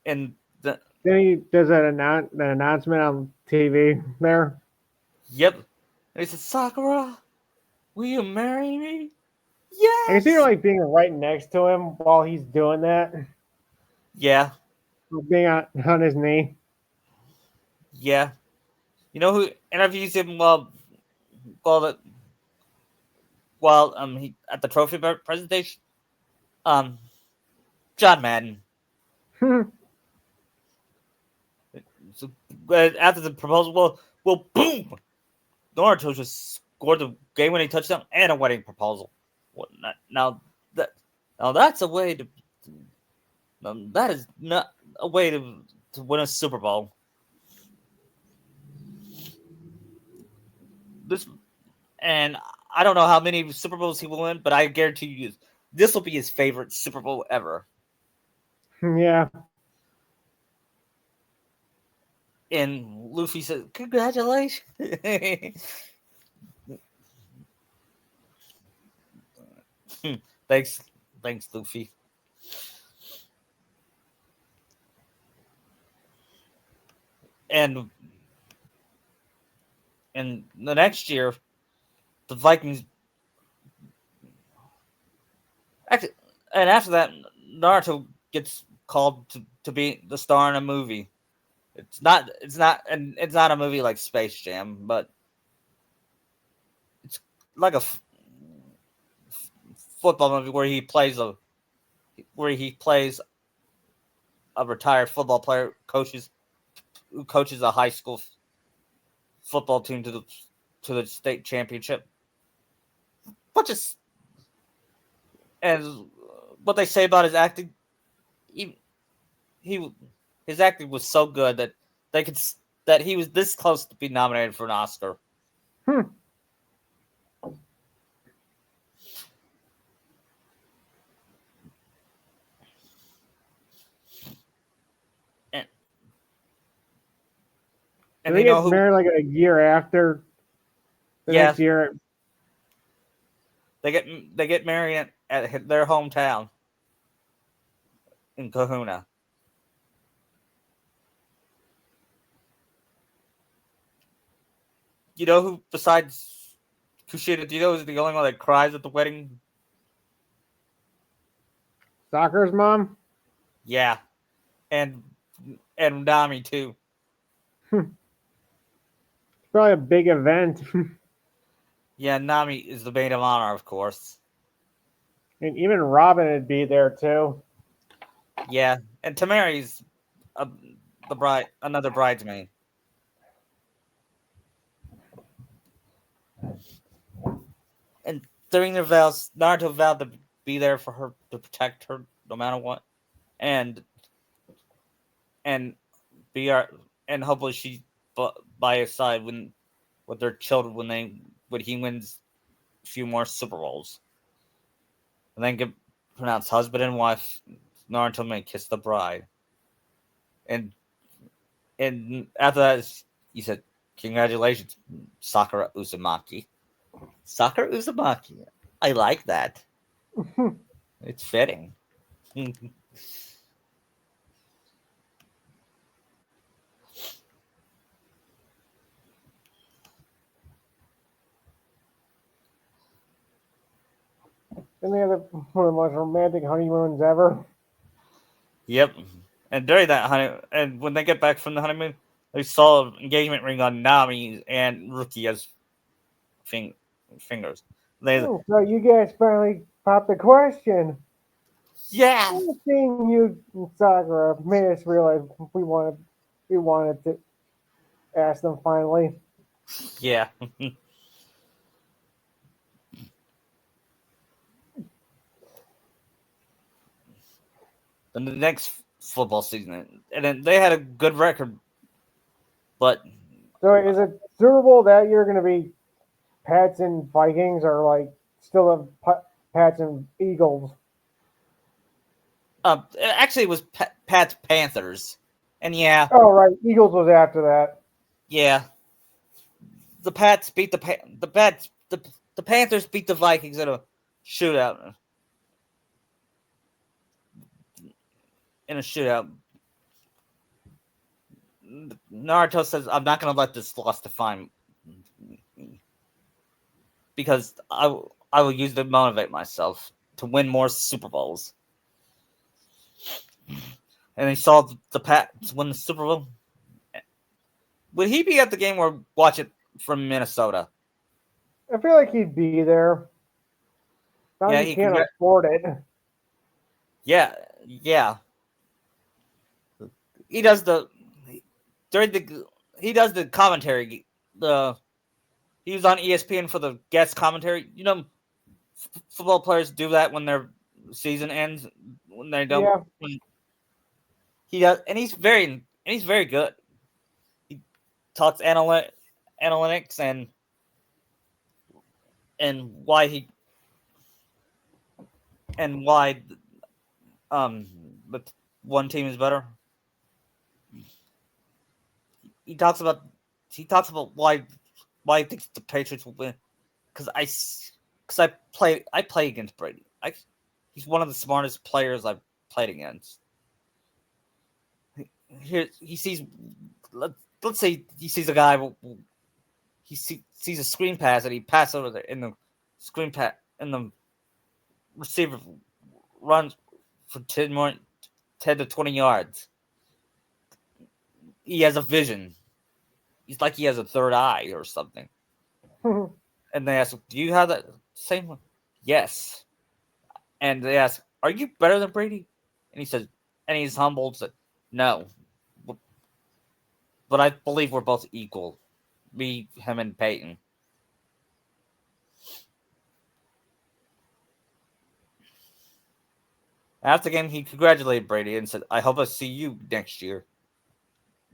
and Then he does that announcement on TV there. yep, and he said, "Sakura, will you marry me?" I can see her Yes. like being right next to him while he's doing that, Yeah, being on his knee. yeah. You know who interviews him while he at the trophy presentation? Um, John Madden. So after the proposal, boom! Naruto just scored the game-winning touchdown and a wedding proposal. Now that that's a way to that is not a way to win a Super Bowl. This and I don't know how many Super Bowls he will win, but I guarantee you this will be his favorite Super Bowl ever. Yeah. And Luffy said, "Congratulations." thanks, Luffy. And the next year, the Vikings. Actually, and after that, Naruto gets called to be the star in a movie. It's not a movie like Space Jam, but it's like a football movie where he plays a retired football player who coaches a high school football team to the state championship. But just and what they say about his acting, he, he his acting was so good that they could that he was this close to be nominated for an Oscar. Hmm. And Did he you know get who? married like a year after the Yeah, next year? they get married at their hometown in Kahuna. You know who besides Kushida? Do you know who's the only one that cries at the wedding? Soccer's mom? Yeah, and Nami too. It's probably a big event. Yeah, Nami is the maid of honor, of course. And even Robin would be there too. Yeah, and Tamari's uh, another bridesmaid. And during their vows, Naruto vowed to be there for her to protect her no matter what, and and be our and hopefully she by his side when with their children when he wins a few more Super Bowls, and then get pronounced husband and wife. Naruto may kiss the bride, and after that he said, Congratulations, Sakura Uzumaki. Sakura Uzumaki. I like that. It's fitting. And they have one of the most romantic honeymoons ever. Yep. And during that and when they get back from the honeymoon, they saw an engagement ring on Nami and Rukia's fingers. They, So you guys finally popped the question. yeah, Seeing you and Sakura made us realize we wanted to ask them finally. yeah. In the next football season, and then they had a good record, but So is it Super Bowl that year going to be Pats and Vikings, or like still Pats and Eagles? actually it was Pat's Panthers, and yeah, Oh right, Eagles was after that. yeah, the Pats beat the Panthers beat the Vikings in a shootout. In a shootout, Naruto says, "I'm not going to let this loss define me because I will use it to motivate myself to win more Super Bowls." And he saw the Pats win the Super Bowl. Would he be at the game or watch it from Minnesota? I feel like he'd be there. Now Yeah, he can't afford it. yeah. He does the during the he does the commentary. The He was on ESPN for the guest commentary. You know, football players do that when their season ends. When they don't, Yeah. when he does, and he's very good. He talks analytics and why he and why um the one team is better. He talks about why he thinks the Patriots will win because I play against Brady. He's one of the smartest players I've played against. Here he sees. Let's say he sees a guy. Sees a screen pass and he passes over there in the screen pass and the receiver runs for 10 to 20 yards. He has a vision. He's like he has a third eye or something. And they ask, "Do you have that same one?" Yes. And they ask, "Are you better than Brady?" And he says, and he's humbled. Said, "No, but I believe we're both equal. Me, him, and Peyton." After the game, he congratulated Brady and said, "I hope I see you next year."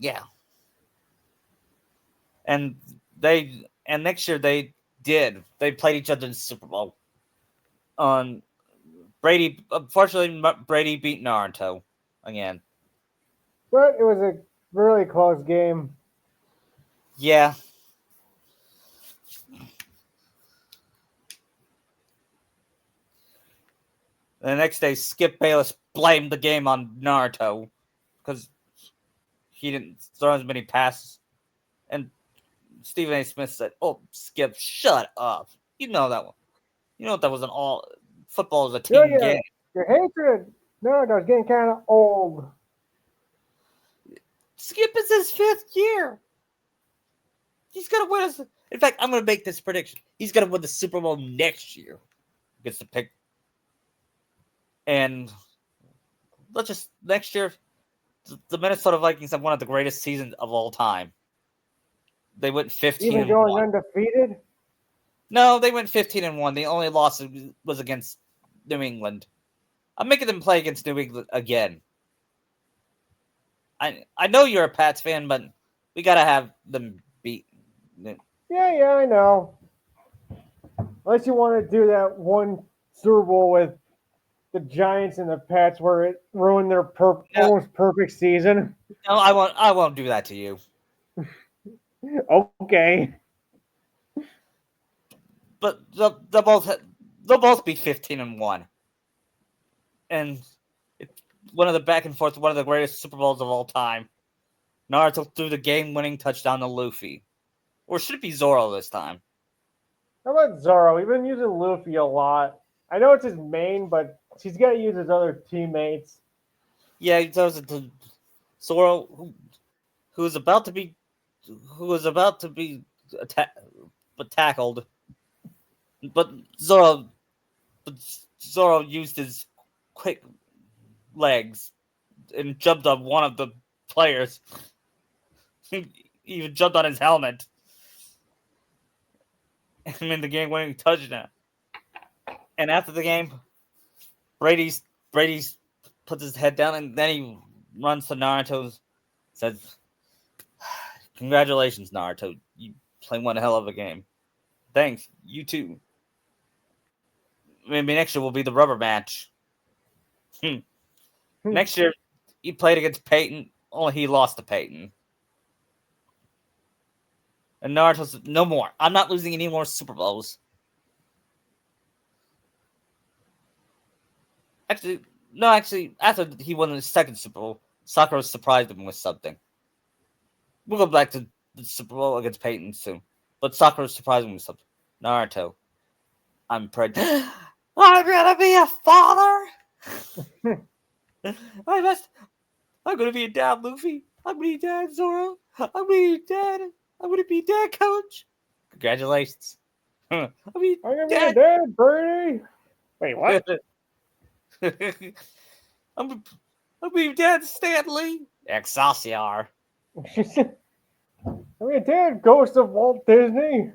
Yeah. And next year they did. They played each other in the Super Bowl. Brady, unfortunately, Brady beat Naruto again. But it was a really close game. Yeah. The next day, Skip Bayless blamed the game on Naruto because he didn't throw as many passes. And Stephen A. Smith said, "Oh, Skip, shut up. You know that one. You know that was an all football is a team game." Your hatred. No, was getting kind of old. Skip is his 5th year. He's gonna win us. In fact, I'm gonna make this prediction. He's gonna win the Super Bowl next year. Gets to pick. And let's just next year, the Minnesota Vikings have one of the greatest seasons of all time. They went 15 Even and going 1. undefeated? No, they went 15 and 1. The only loss was against New England. I'm making them play against New England again. I know you're a Pats fan, but we gotta have them beat. Yeah, I know. Unless you want to do that one Super Bowl with the Giants and the Pats where it ruined their almost perfect season. No, I won't do that to you. Okay. But they'll both be 15-1, and it's one of the back and forth, one of the greatest Super Bowls of all time. Naruto threw the game-winning touchdown to Luffy, or should it be Zoro this time? How about Zoro? We've been using Luffy a lot. I know it's his main, but he's got to use his other teammates. Yeah, he throws it to Zoro, who was about to be atta- but tackled, but Zoro but Zoro used his quick legs and jumped on one of the players. He even jumped on his helmet and made the game-winning touchdown. And after the game, Brady's puts his head down and then he runs to Naruto, says, "Congratulations, Naruto. You played one hell of a game. Thanks. You too. Maybe next year will be the rubber match." Next year, he played against Peyton. Only he lost to Peyton. And Naruto said, "No more. I'm not losing any more Super Bowls." Actually, no, actually, after he won his second Super Bowl, Sakura surprised him with something. We'll go back to the Super Bowl against Peyton soon. But Sakura surprised him with something. Naruto, I'm pregnant. I'm gonna be a father! I must. I'm gonna be a dad, Luffy. I'm gonna be dad, Zoro. I'm gonna be dad. I'm gonna be dad, coach. Congratulations. I'm gonna be I'm gonna be a dad. dad, Birdie. Wait, what? I'm gonna be dad, Stanley. Excelsior. I'm a dad, Ghost of Walt Disney.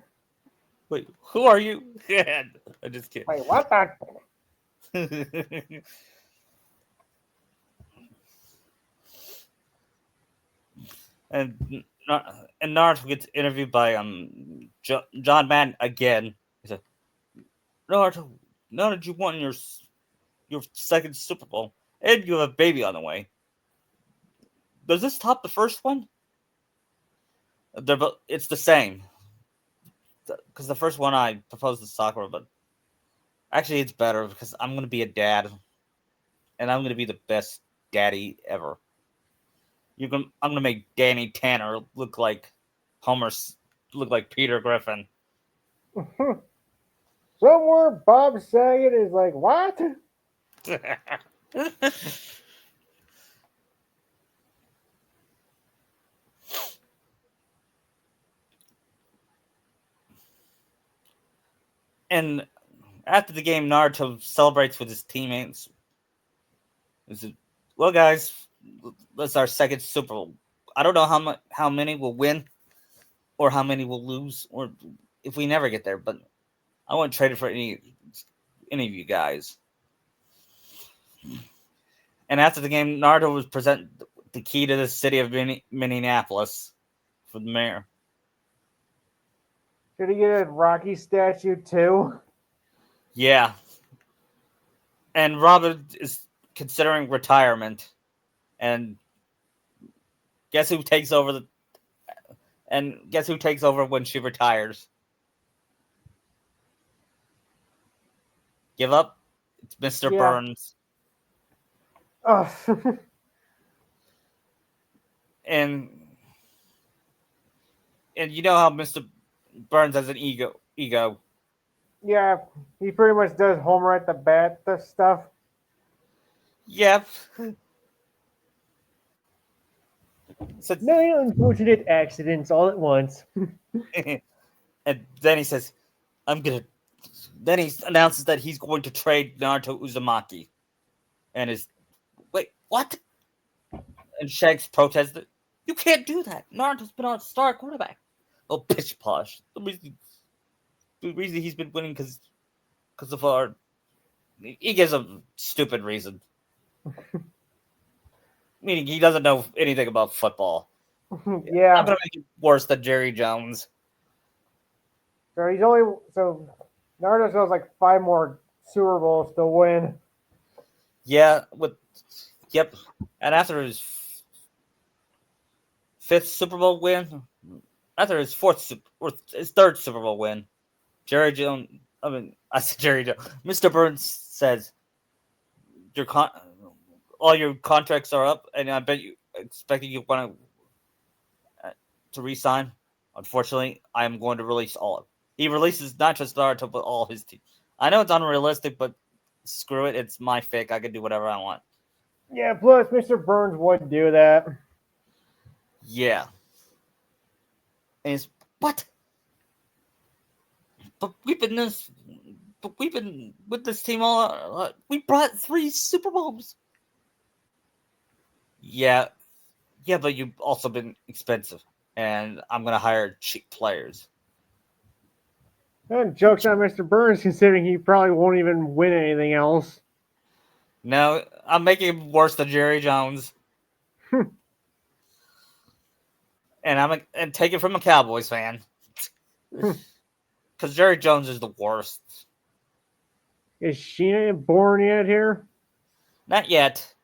Wait, who are you? I'm just kidding. Wait, what the? and and Naruto gets interviewed by John Madden again. He said, "Naruto, now that you won your second Super Bowl and you have a baby on the way, does this top the first one?" It's the same because the first one I proposed to Sakura, but actually it's better because I'm gonna be a dad and I'm gonna be the best daddy ever. I'm gonna make Danny Tanner look like Homer, look like Peter Griffin. Somewhere Bob Saget is like, what? And after the game, Naruto celebrates with his teammates. He said, "Well, guys, that's our second Super Bowl. I don't know how many will win, or how many will lose, or if we never get there. But I won't trade it for any of you guys." And after the game, Naruto was present the key to the city of Minneapolis for the mayor. Should he get a Rocky statue too? Yeah, and Robin is considering retirement, and guess who takes over when she retires? Give up? It's Mr. Yeah. Burns. Oh. And you know how Mr. Burns has an ego. Yeah, he pretty much does Homer at the bat stuff. Yep. So, Nine unfortunate accidents all at once. and then he says, "I'm gonna." Then he announces that he's going to trade Naruto Uzumaki, and is wait what? And Shanks protested, "You can't do that. Naruto's been our star quarterback." Oh, pitch posh. The reason he's been winning because of our. He gives a stupid reason, meaning he doesn't know anything about football. Yeah. I'm gonna make it worse than Jerry Jones. So Naruto still has like 5 more Super Bowls to win. Yeah, and after his fifth Super Bowl win, after his his third Super Bowl win, Jerry Jones. I said Jerry Jones. Mr. Burns says your all your contracts are up, and I bet you expecting you want to resign. Unfortunately, I am going to release all of. He releases not just Naruto but all his team. I know it's unrealistic, but screw it. It's my fic. I can do whatever I want. Yeah, plus Mr. Burns would do that. Yeah. And it's what? But we've been with this team all. We brought 3 Super Bowls. Yeah, but you've also been expensive, and I'm gonna hire cheap players. And joke's on Mr. Burns, considering he probably won't even win anything else. No, I'm making it worse than Jerry Jones, and take it from a Cowboys fan, because Jerry Jones is the worst. Is Sheena born yet here? Not yet.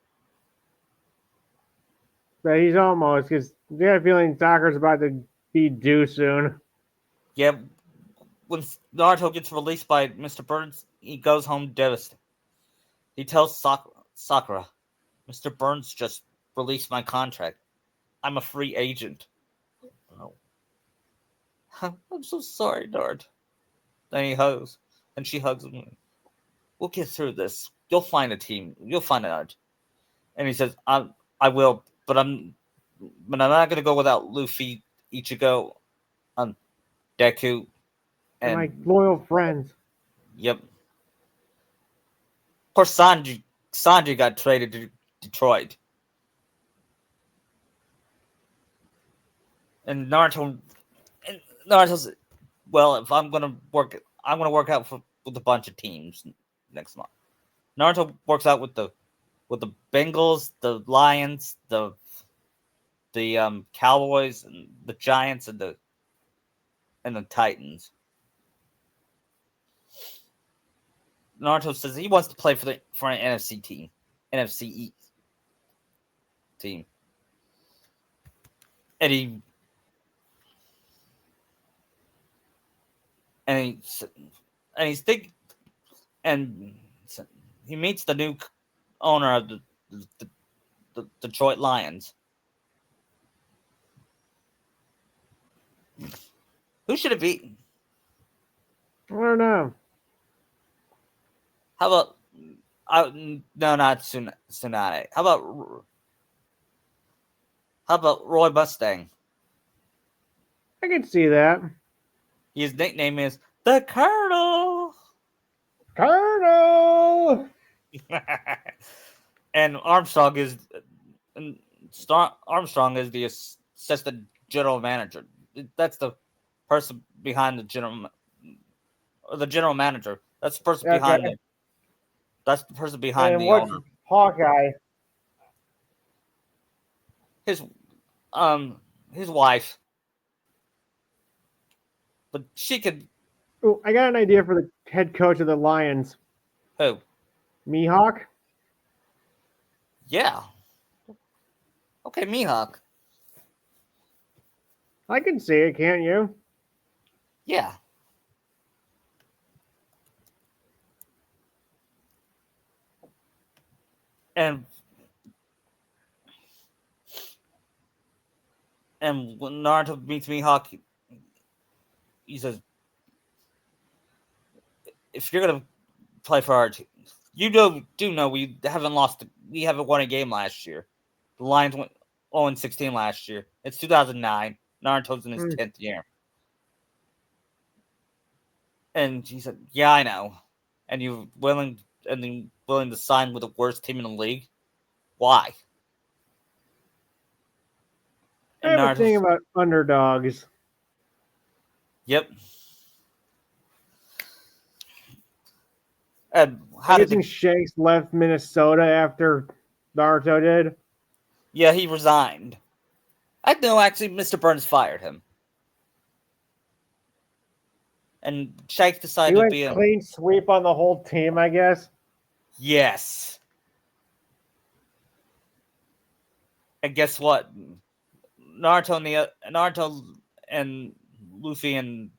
But he's almost, because I got a feeling soccer's about to be due soon. Yeah, when Naruto gets released by Mr. Burns, he goes home devastated. He tells Sakura, Mr. Burns just released my contract. I'm a free agent. Oh. I'm so sorry, Naruto. Then she hugs him. We'll get through this. You'll find a team. You'll find out. And he says, I will, but I'm not gonna go without Luffy, Ichigo, Deku, And my and loyal friends. yep. Of course, Sanji got traded to Detroit, and Naruto's well. If I'm gonna work out with a bunch of teams next month. Naruto works out with the Bengals, the Lions, the Cowboys, and the Giants, and the Titans. Naruto says he wants to play for an NFC team, NFC East team, and he's thinking, and he meets the new owner of the Detroit Lions. Who should it be? I don't know. How about no, not Tsunade. How about Roy Mustang? I can see that. His nickname is the Colonel. Colonel! And Armstrong is the assistant general manager. That's the person behind the general manager. That's the person behind Okay. That's the person behind And the what's owner. Hawkeye? His wife. But she could. Oh, I got an idea for the head coach of the Lions. Who? Mihawk? Yeah. Okay, Mihawk. I can see it, can't you? Yeah. And when Naruto meets Mihawk, he says, "If you're gonna play for our team, you do know we haven't won a game last year. The Lions went 0-16 last year. It's 2009. Naruto's in his 10th year." And he said, "Yeah, I know. And you're willing to sign with the worst team in the league? Why?" I And have a thing Naruto's, about underdogs. yep. And how Do you did think Shanks left Minnesota after Naruto did? Yeah, he resigned. I know, actually, Mr. Burns fired him. And Shanks He decided to went be a... clean sweep on the whole team, I guess. Yes. And guess what? Naruto and Luffy and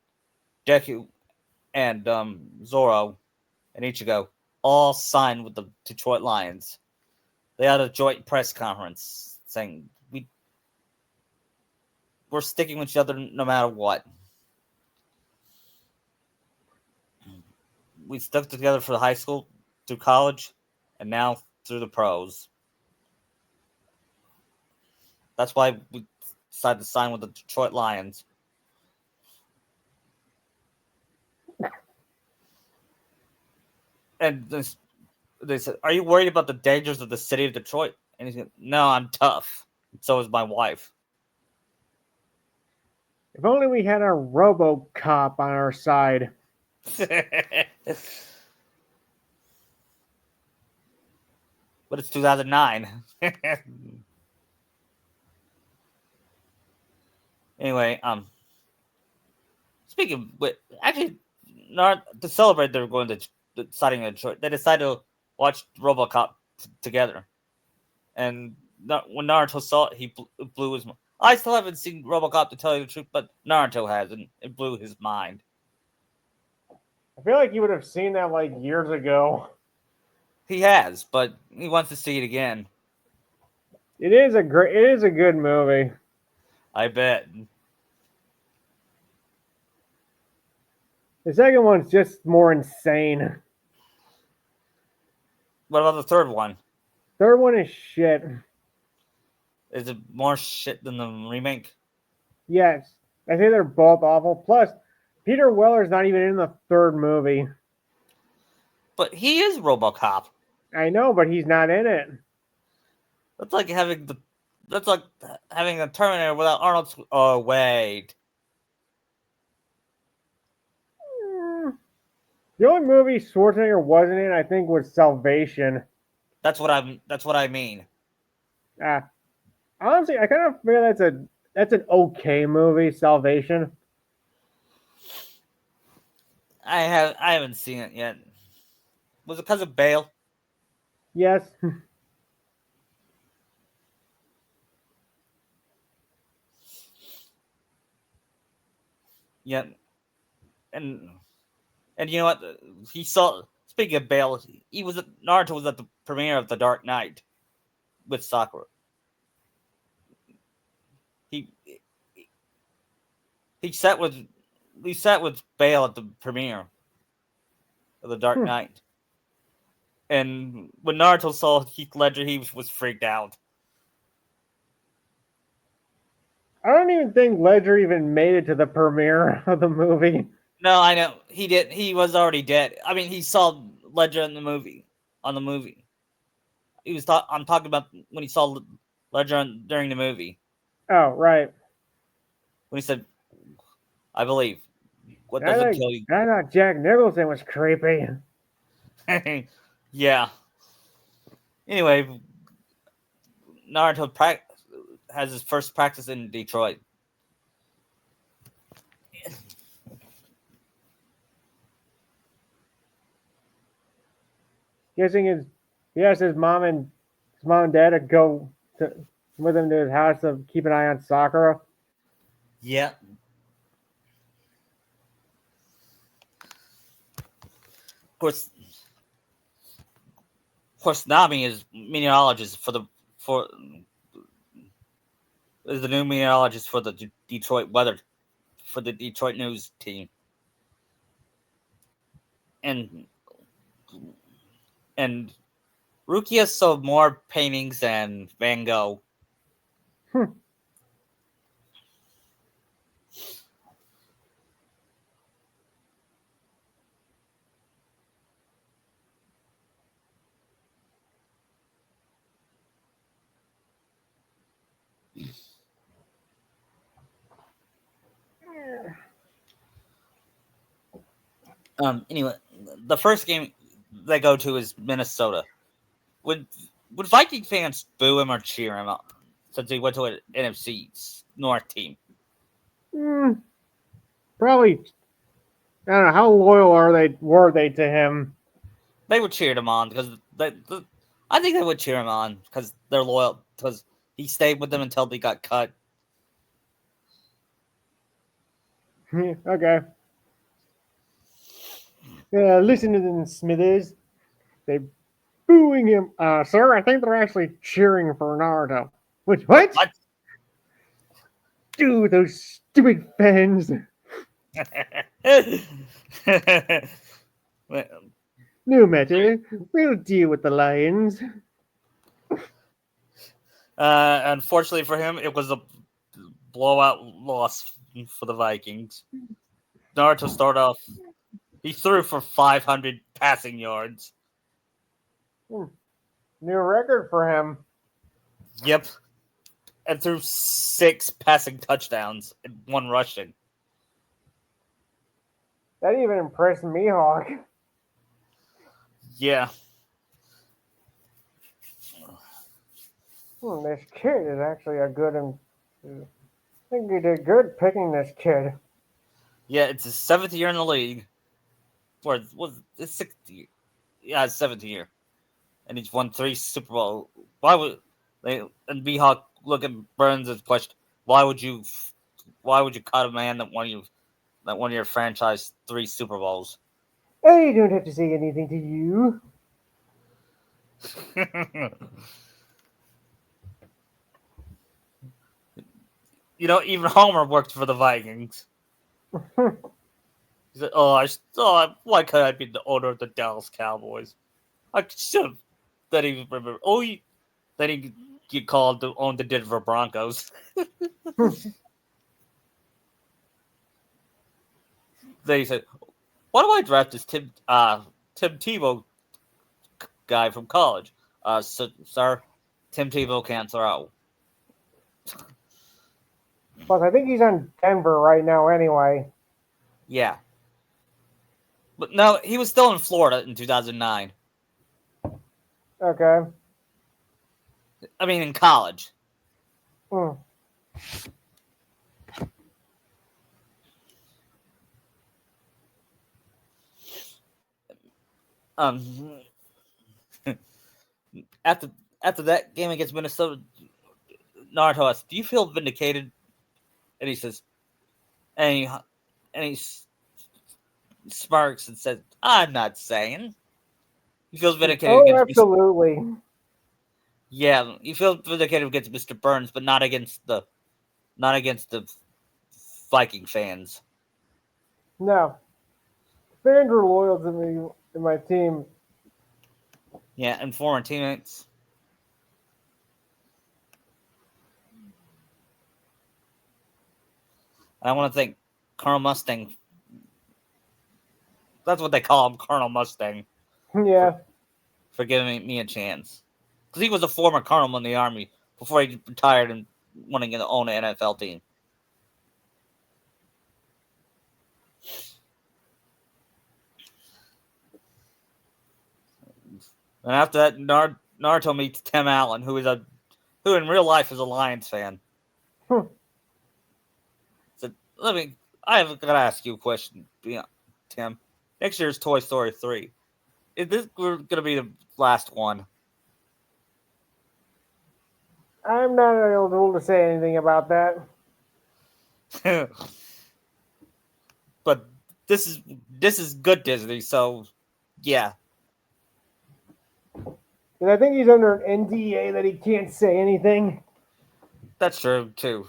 Deku and Zoro and Ichigo all signed with the Detroit Lions. They had a joint press conference saying we're sticking with each other no matter what. We stuck together for the high school, through college, and now through the pros. That's why we decided to sign with the Detroit Lions. And they said, "Are you worried about the dangers of the city of Detroit?" And he said, "No, I'm tough. So is my wife." If only we had a RoboCop on our side. But it's 2009. Anyway, speaking of, actually, not to celebrate, they were going to deciding in Detroit. They decided to watch RoboCop together, and when Naruto saw it, he blew his mind. I still haven't seen RoboCop, to tell you the truth, but Naruto has, and it blew his mind. I feel like you would have seen that like years ago. He has, but he wants to see it again. It is a good movie. I bet. The second one's just more insane. What about the third one? Third one is shit. Is it more shit than the remake? Yes, I think they're both awful. Plus, Peter Weller's not even in the third movie. But he is RoboCop. I know, but he's not in it. That's like having a Terminator without Arnold. Oh wait, The only movie Schwarzenegger wasn't in, I think, was Salvation. that's what I mean. Honestly, I kind of feel that's an okay movie, Salvation. I haven't seen it yet. Was it because of Bale? Yes. Yeah, and you know what? He saw. Speaking of Bale, Naruto was at the premiere of The Dark Knight with Sakura. He he sat with Bale at the premiere of The Dark Knight. And when Naruto saw Heath Ledger, he was freaked out. I don't even think Ledger even made it to the premiere of the movie. No, I know he did. He was already dead. I mean, he saw Ledger in the movie. On the movie, I'm talking about when he saw Ledger during the movie. Oh, right. When he said, "I believe what doesn't kill you." I thought Jack Nicholson was creepy. Yeah. Anyway, Naruto has his first practice in Detroit. Guessing he asked his mom and dad to go with him to his house to keep an eye on Sakura. Yeah. Of course, Nami is meteorologist is the new meteorologist for the Detroit weather, for the Detroit news team, and Rukia sold more paintings than Van Gogh. Anyway, the first game they go to is Minnesota. Would Viking fans boo him or cheer him up since he went to an NFC North team? Probably. I don't know how loyal were they to him. They would cheer him on because I think they would cheer him on because they're loyal, because he stayed with them until they got cut. Okay. Listen to them, Smithers. They booing him. Sir, I think they're actually cheering for Naruto. What? What? Dude, those stupid fans. Well, No matter. We'll deal with the lions. unfortunately for him, it was a blowout loss for the Vikings. Naruto started off. He threw for 500 passing yards. New record for him. Yep. And threw 6 passing touchdowns and 1 rushing. That even impressed me, Hawk. Yeah. This kid is actually a good. I think you did good picking this kid. Yeah, it's his 7th year in the league. Or was it 6th year? Yeah, it's 7th year. And he's won 3 Super Bowl. Why would they and B Hawk look at Burns and question why would you cut a man that won your franchise 3 Super Bowls? I don't have to say anything to you. Even Homer worked for the Vikings. He said, why can't I be the owner of the Dallas Cowboys? I should have. Then he remember. Then he get called to own the Denver Broncos. Then he said, "Why do I draft this Tim Tebow guy from college? Sir, Tim Tebow can't throw." Plus, I think he's on Denver right now anyway. Yeah, but no, he was still in Florida in 2009. Okay. I mean, in college. Mm. After that game against Minnesota, Naruto asked, "Do you feel vindicated?" And he says, and he smirks and says, "I'm not saying." He feels vindicated Oh, against absolutely. Yeah, he feels vindicated against Mr. Burns, but not against the Viking fans. No. Fans were loyal to me and my team. Yeah, and former teammates. I want to thank Colonel Mustang. That's what they call him, Colonel Mustang, Yeah. for giving me a chance. Because he was a former colonel in the Army before he retired and wanting to own an NFL team. And after that, Naruto meets Tim Allen, who in real life is a Lions fan. So I have got to ask you a question, Tim. Next year's Toy Story 3. Is this going to be the last one? I'm not able to say anything about that. But this is good Disney, so yeah. And I think he's under an NDA that he can't say anything. That's true too.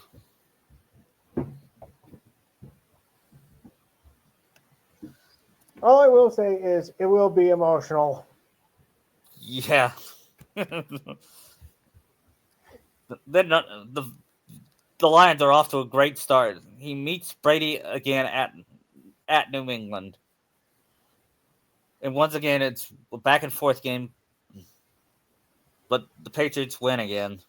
All I will say is it will be emotional. Yeah. Then the Lions are off to a great start. He meets Brady again at New England. And once again, it's a back and forth game. But the Patriots win again.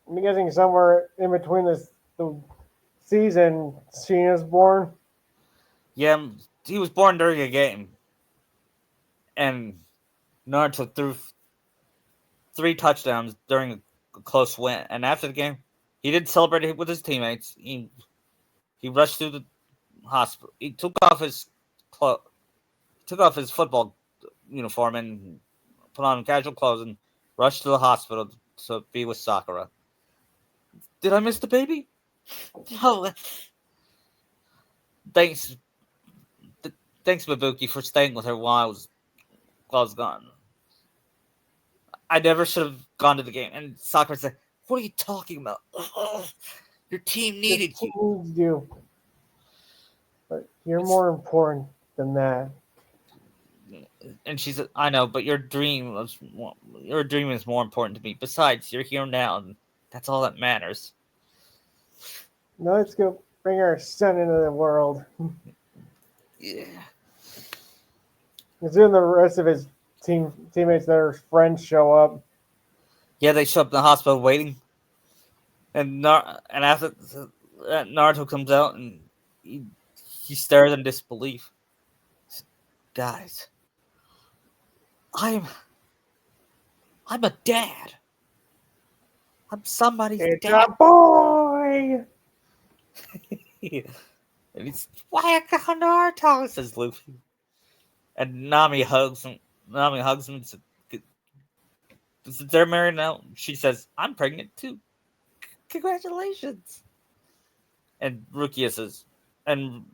I'm guessing somewhere in between the season, Cena's born. Yeah, he was born during a game. And Naruto threw 3 touchdowns during a close win. And after the game, he did celebrate it with his teammates. He rushed through the hospital. He took off his football uniform and put on casual clothes and rushed to the hospital to be with Sakura. Did I miss the baby? No. Thanks, thanks, Mabuki, for staying with her while I was gone. I never should have gone to the game. And Sakura said, "What are you talking about? Ugh, your team The needed team you." needs you, but you're It's- more important than that. And she said, "I know, but your dream is more important to me. Besides, you're here now, and that's all that matters." Now let's go bring our son into the world. Yeah. And soon the rest of his teammates, their friends, show up. Yeah, they show up in the hospital waiting, and after Naruto comes out and he stares in disbelief. Guys, I'm I'm a dad. I'm somebody's It's dad. a boy. And he's whack on Naruto, says Luffy. And Nami hugs him. And says, since they're married now, she says, "I'm pregnant too. Congratulations." And and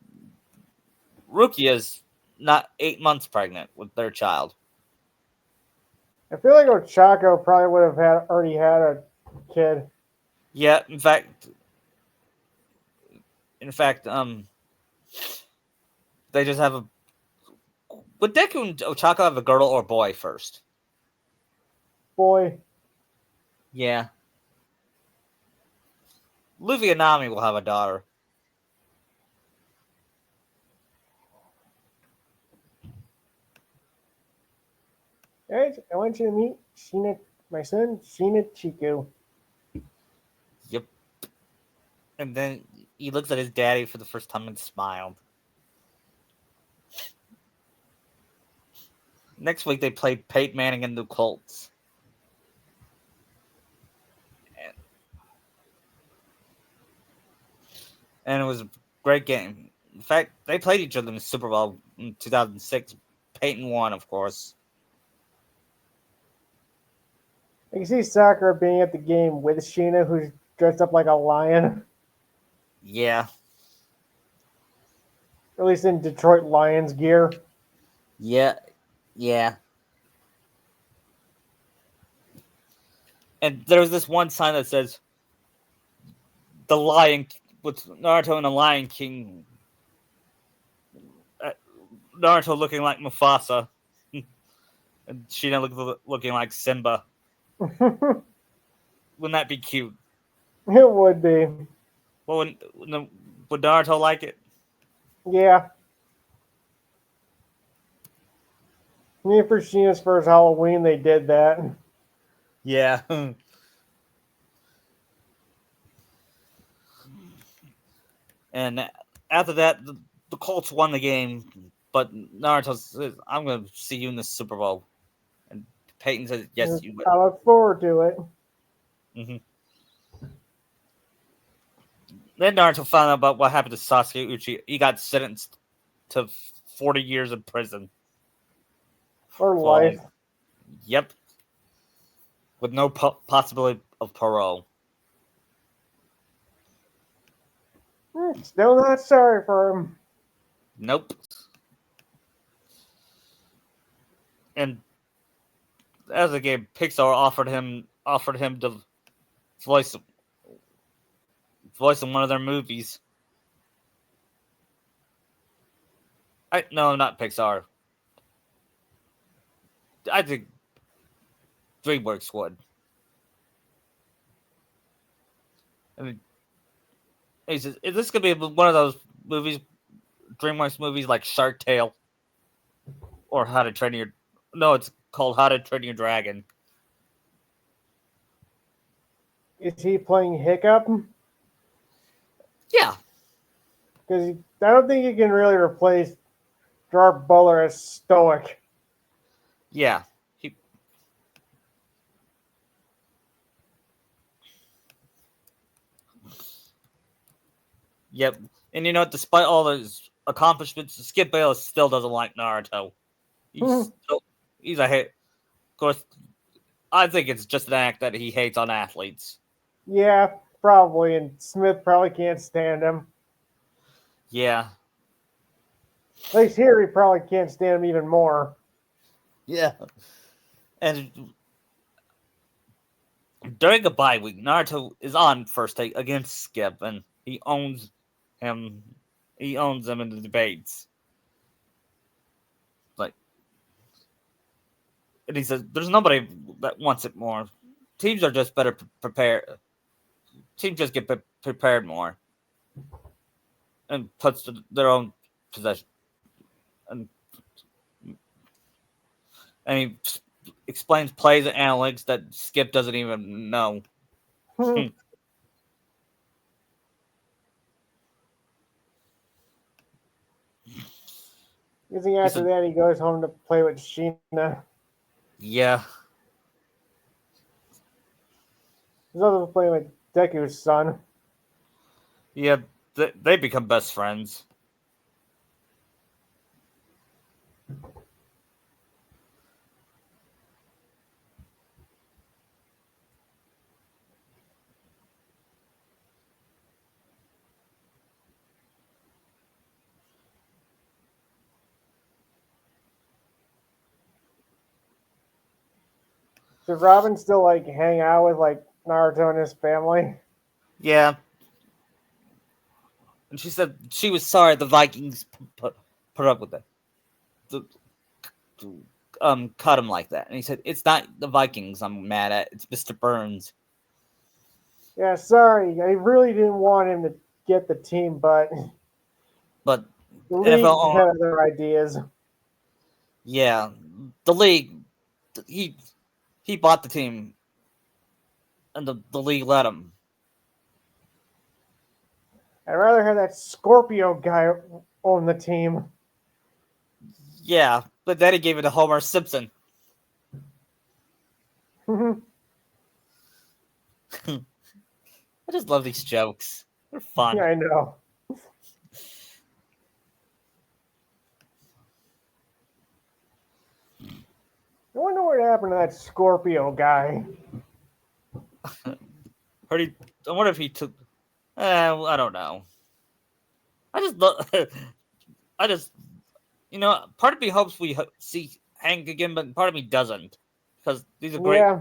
Rukia's not 8 months pregnant with their child. I feel like Ochako probably would have already had a kid. Yeah, in fact, they just have a. Would Deku and Ochako have a girl or a boy first? Boy, Yeah. Luffy and Nami will have a daughter. guys, I want you to meet Shina, my son, Shina Chiku. Yep. And then he looks at his daddy for the first time and smiled. Next week they played Peyton Manning and the Colts. And it was a great game. In fact, they played each other in the Super Bowl in 2006. Peyton won, of course. I can see Sakura being at the game with Shina, who's dressed up like a lion, Yeah. at least in Detroit Lions gear. Yeah. Yeah. And there was this one sign that says, "The Lion," with Naruto and the Lion King. Naruto looking like Mufasa. And Sheena looking like Simba. It Wouldn't that be cute? would be. Well, would Naruto like it? Yeah. Me for Shina's first Halloween, they did that. Yeah. And after that, the Colts won the game, but Naruto says, "I'm going to see you in the Super Bowl." And Peyton says, "Yes, you I will." look forward to it. Mm-hmm. Then Naruto found out about what happened to Sasuke Uchi. He got sentenced to 40 years in prison. Or For, life. yep. With no possibility of parole. Still not sorry for him. Nope. And as a game, Pixar offered him to voice voice in one of their movies. No, not Pixar. I think DreamWorks would. I mean, he says, "Is this gonna be one of those movies, DreamWorks movies like Shark Tale or How to Train Your?" No, it's called How to Train Your Dragon. Is he playing Hiccup? Yeah, Because I don't think you can really replace Gerard Butler as stoic. yeah. Yep. And despite all his accomplishments, Skip Bayless still doesn't like Naruto. He's still, He's a hate. Of course, I think it's just an act that he hates on athletes. Yeah, probably. And Smith probably can't stand him. Yeah. At least here, he probably can't stand him even more. Yeah. And during a bye week, Naruto is on first take against Skip, and he owns him. He owns him in the debates. Like, and he says, "There's nobody that wants it more. Teams are just better prepared. Teams just get prepared more, and puts their own possession." And he explains plays and analytics that Skip doesn't even know. Using after that, he goes home to play with Sheena. Yeah. He's also playing with Deku's son. Yeah, they become best friends. Does Robin still like hang out with like Naruto and his family? Yeah. And she said she was sorry the Vikings put up with it. Cut him like that. And he said, "It's not the Vikings I'm mad at. It's Mr. Burns." Yeah, sorry. I really didn't want him to get the team, but But the league NFL, had other ideas. yeah, the league, he bought the team, and the league let him. I'd rather have that Scorpio guy own the team. Yeah, but then he gave it to Homer Simpson. I just love these jokes. They're fun. Yeah, I know. I wonder what happened to that Scorpio guy. I wonder if he took. I don't know. I just love. I just, part of me hopes we see Hank again, but part of me doesn't, because he's a great. Yeah,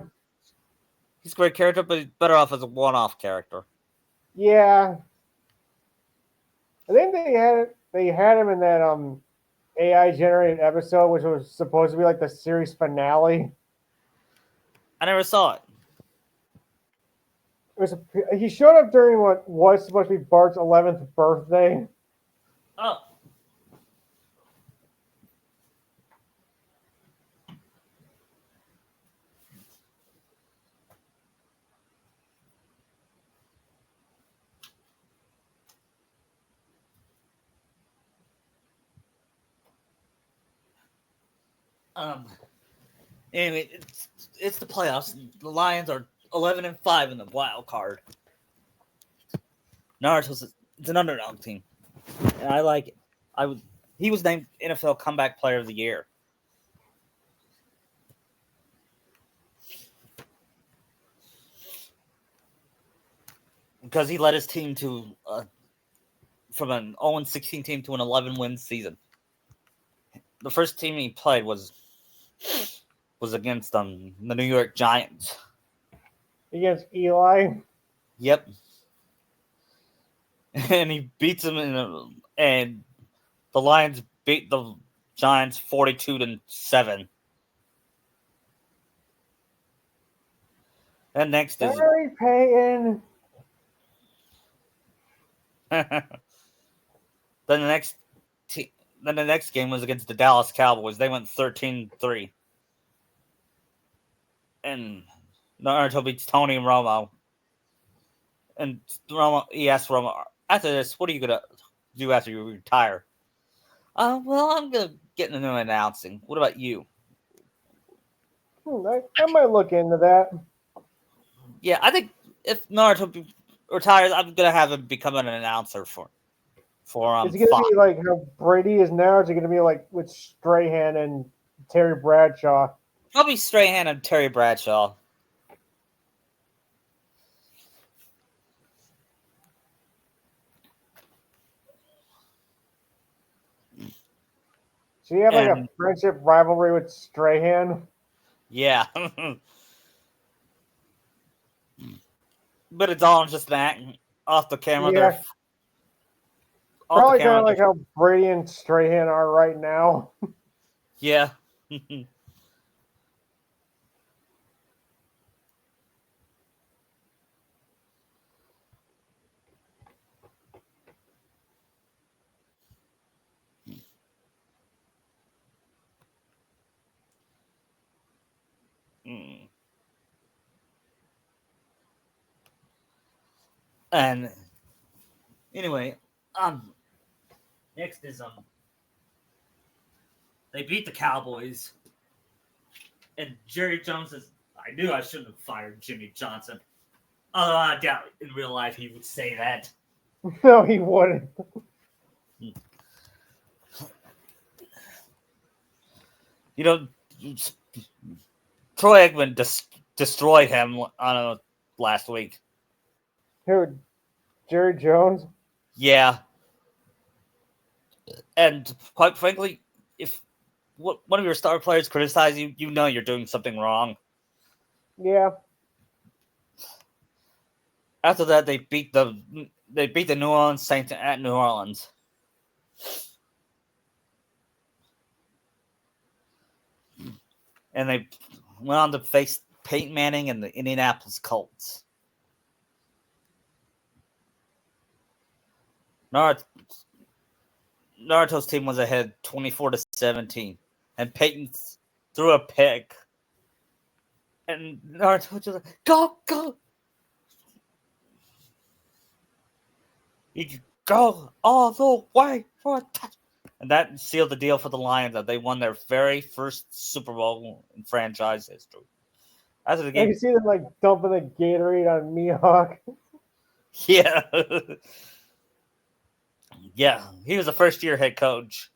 He's a great character, but he's better off as a one-off character. yeah. I think they had him in that AI generated episode, which was supposed to be like the series finale. I never saw it. He showed up during what was supposed to be Bart's 11th birthday. Oh. Anyway, it's the playoffs. The Lions are 11-5 in the wild card. Naruto's it's an underdog team, and I like it. He was named NFL Comeback Player of the Year. Because he led his team to from an 0-16 team to an 11-win season. The first team he played was against the New York Giants. Against Eli. Yep. And he beats them and the Lions beat the Giants 42-7. And next is Barry Payton. then the next game was against the Dallas Cowboys. They went 13-3. And Naruto beats Tony and Romo. And he asked Romo, "After this, what are you gonna do after you retire?" Well, I'm gonna get into announcing. What about you? I might look into that. Yeah, I think if Naruto retires, I'm gonna have him become an announcer for Is it gonna Fox. be like how Brady is now? Or is it gonna be like with Strahan and Terry Bradshaw. Probably Strahan and Terry Bradshaw. So you have like a And- friendship rivalry with Strahan. Yeah. But it's all just that off the camera. Yeah. They're Probably kind of like how Brady and Strahan are right now. Yeah. Mm. And anyway, next is they beat the Cowboys, and Jerry Jones says, "I knew I shouldn't have fired Jimmy Johnson." Although I doubt in real life he would say that. No, he wouldn't. You know, Troy Aikman destroyed him on last week. Who? Jerry Jones? Yeah, and quite frankly, if one of your star players criticizes you, you know you're doing something wrong. Yeah. After that, they beat the New Orleans Saints at New Orleans. And they went on to face Peyton Manning and the Indianapolis Colts. Naruto's team was ahead 24-17, and Peyton threw a pick. And Naruto was just like, go, go. You can go all the way for a touch. And that sealed the deal for the Lions that they won their very first Super Bowl in franchise history. After the I game, can see them like dumping the Gatorade on Mihawk. yeah. Yeah, he was a first-year head coach.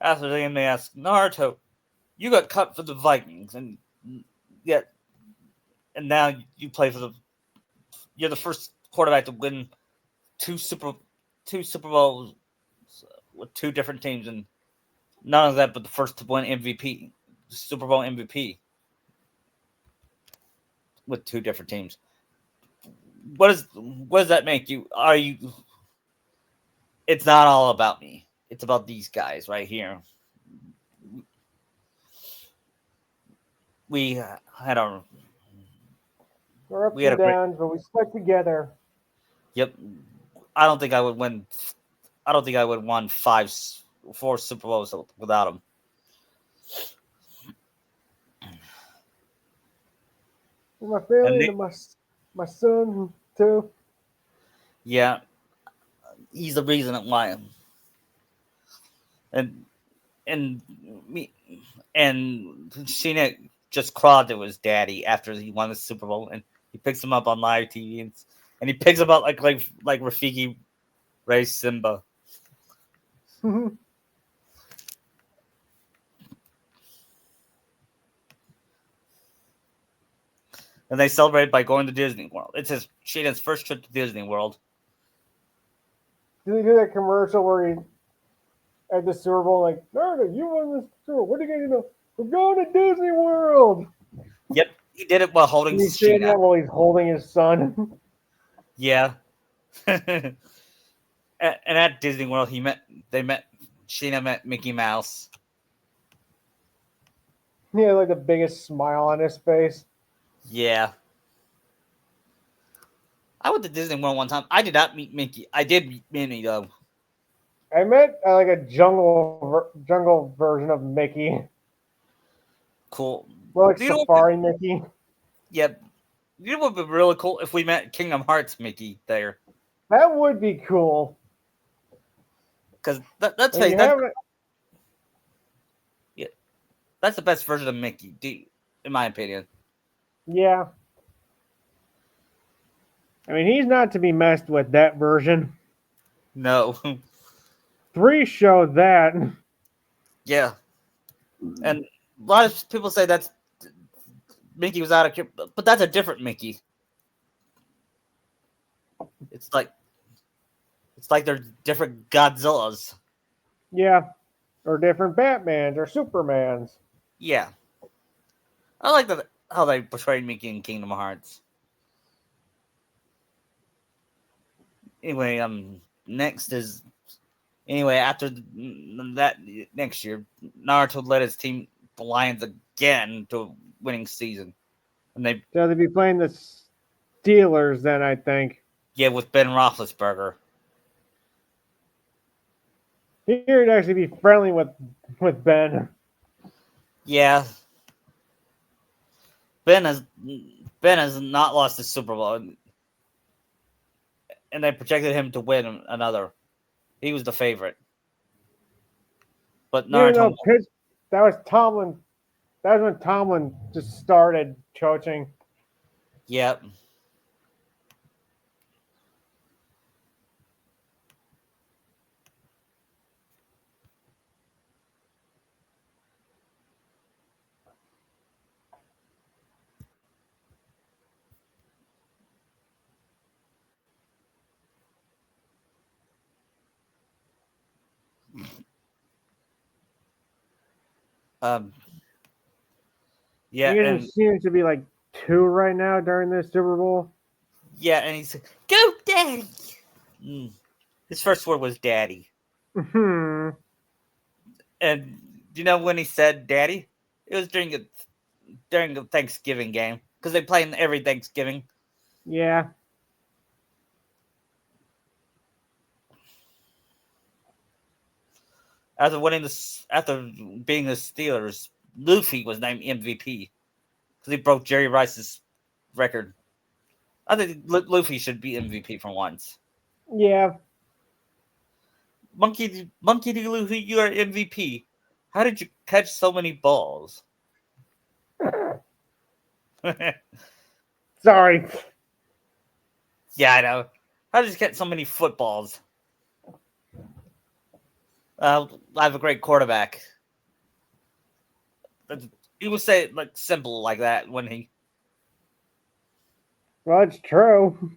After the game, they asked, Naruto, you got cut for the Vikings, and yet, and now you play for the. You're the first quarterback to win two Super Bowls with two different teams, and not only that, but the first to win MVP, Super Bowl MVP, with two different teams. What does that make you? Are you? It's not all about me. It's about these guys right here. We had our. We're ups We had and a great. downs, but we stuck together. Yep. I don't think I would win. I don't think I would won 4 Super Bowls without him. My family and my son too. Yeah, he's the reason why. And me and Sheena just crawled to his daddy after he won the Super Bowl, and he picks him up on live TV, and he picks him up like Rafiki raised Simba. And And they celebrate by going to Disney World. It's Sheena's first trip to Disney World. did they do that commercial where he at the Super Bowl like, Naruto, you won this Super Bowl. What are you gonna do? We're going to Disney World. Yep, he did it while holding And he's saying Sheena. that while he's holding his son. Yeah. and at Disney World, Sheena met Mickey Mouse. He had like the biggest smile on his face. Yeah. I went to Disney World one time. I did not meet Mickey. I did meet Minnie, though. I met like a jungle version of Mickey. Cool. Well, like You know what Safari Mickey. Yep. You know what would be really cool if we met Kingdom Hearts Mickey there. That would be cool. Because And you haven't- that's the best version of Mickey, in my opinion. Yeah. I mean, he's not to be messed with, that version. No. 3 showed that. Yeah. And a lot of people say that's Mickey was out of character, but that's a different Mickey. It's like they're different Godzillas. Yeah, or different Batmans or Supermans. Yeah, I like that how they portrayed Mickey in Kingdom Hearts. Anyway, next is after that next year, Naruto led his team, the Lions, again to a winning season, and they So they'd be playing the Steelers then, I think. with Ben Roethlisberger. He'd actually be friendly with Ben. Yeah, Ben has not lost the Super Bowl, and they projected him to win another. He was the favorite, but Even Naruto. though Pitts, that was Tomlin. That was when Tomlin just started coaching. Yep. Um. Yeah, You guys and seem to be like 2 right now during this Super Bowl. he's like, "Go, Daddy." Mm. His first word was "Daddy," Hmm. and do you know when he said "Daddy"? It was during the Thanksgiving game because they play in every Thanksgiving. Yeah. After being the Steelers, Luffy was named MVP because he broke Jerry Rice's record. I think Luffy should be MVP for once. Yeah. Monkey D. Luffy, you are MVP. How did you catch so many balls? Sorry. Yeah, I know. How did you catch so many footballs? I have a great quarterback. He would say it like simple like that when he. Well, it's true.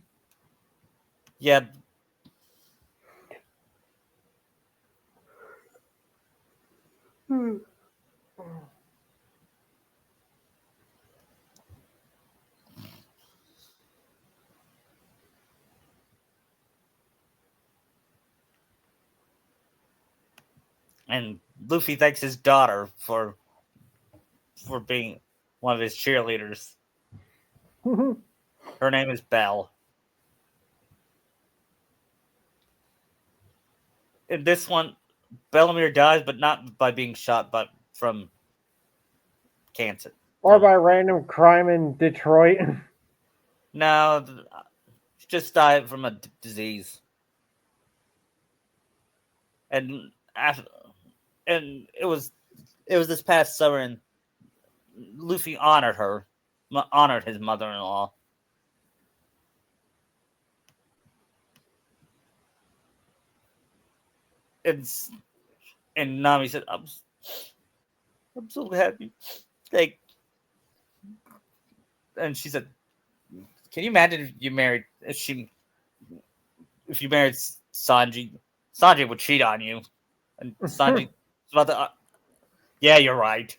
Yeah. And Luffy thanks his daughter for being one of his cheerleaders. Her name is Belle. In this one, Bellamere dies, but not by being shot, but from cancer. Or by random crime in Detroit. No, she just died from a disease. And after, and it was this past summer, and Luffy honored his mother-in-law. And Nami said, I'm so happy." Like, and she said, "Can you imagine if you married Sanji? Sanji would cheat on you." And Sanji about to, yeah, you're right.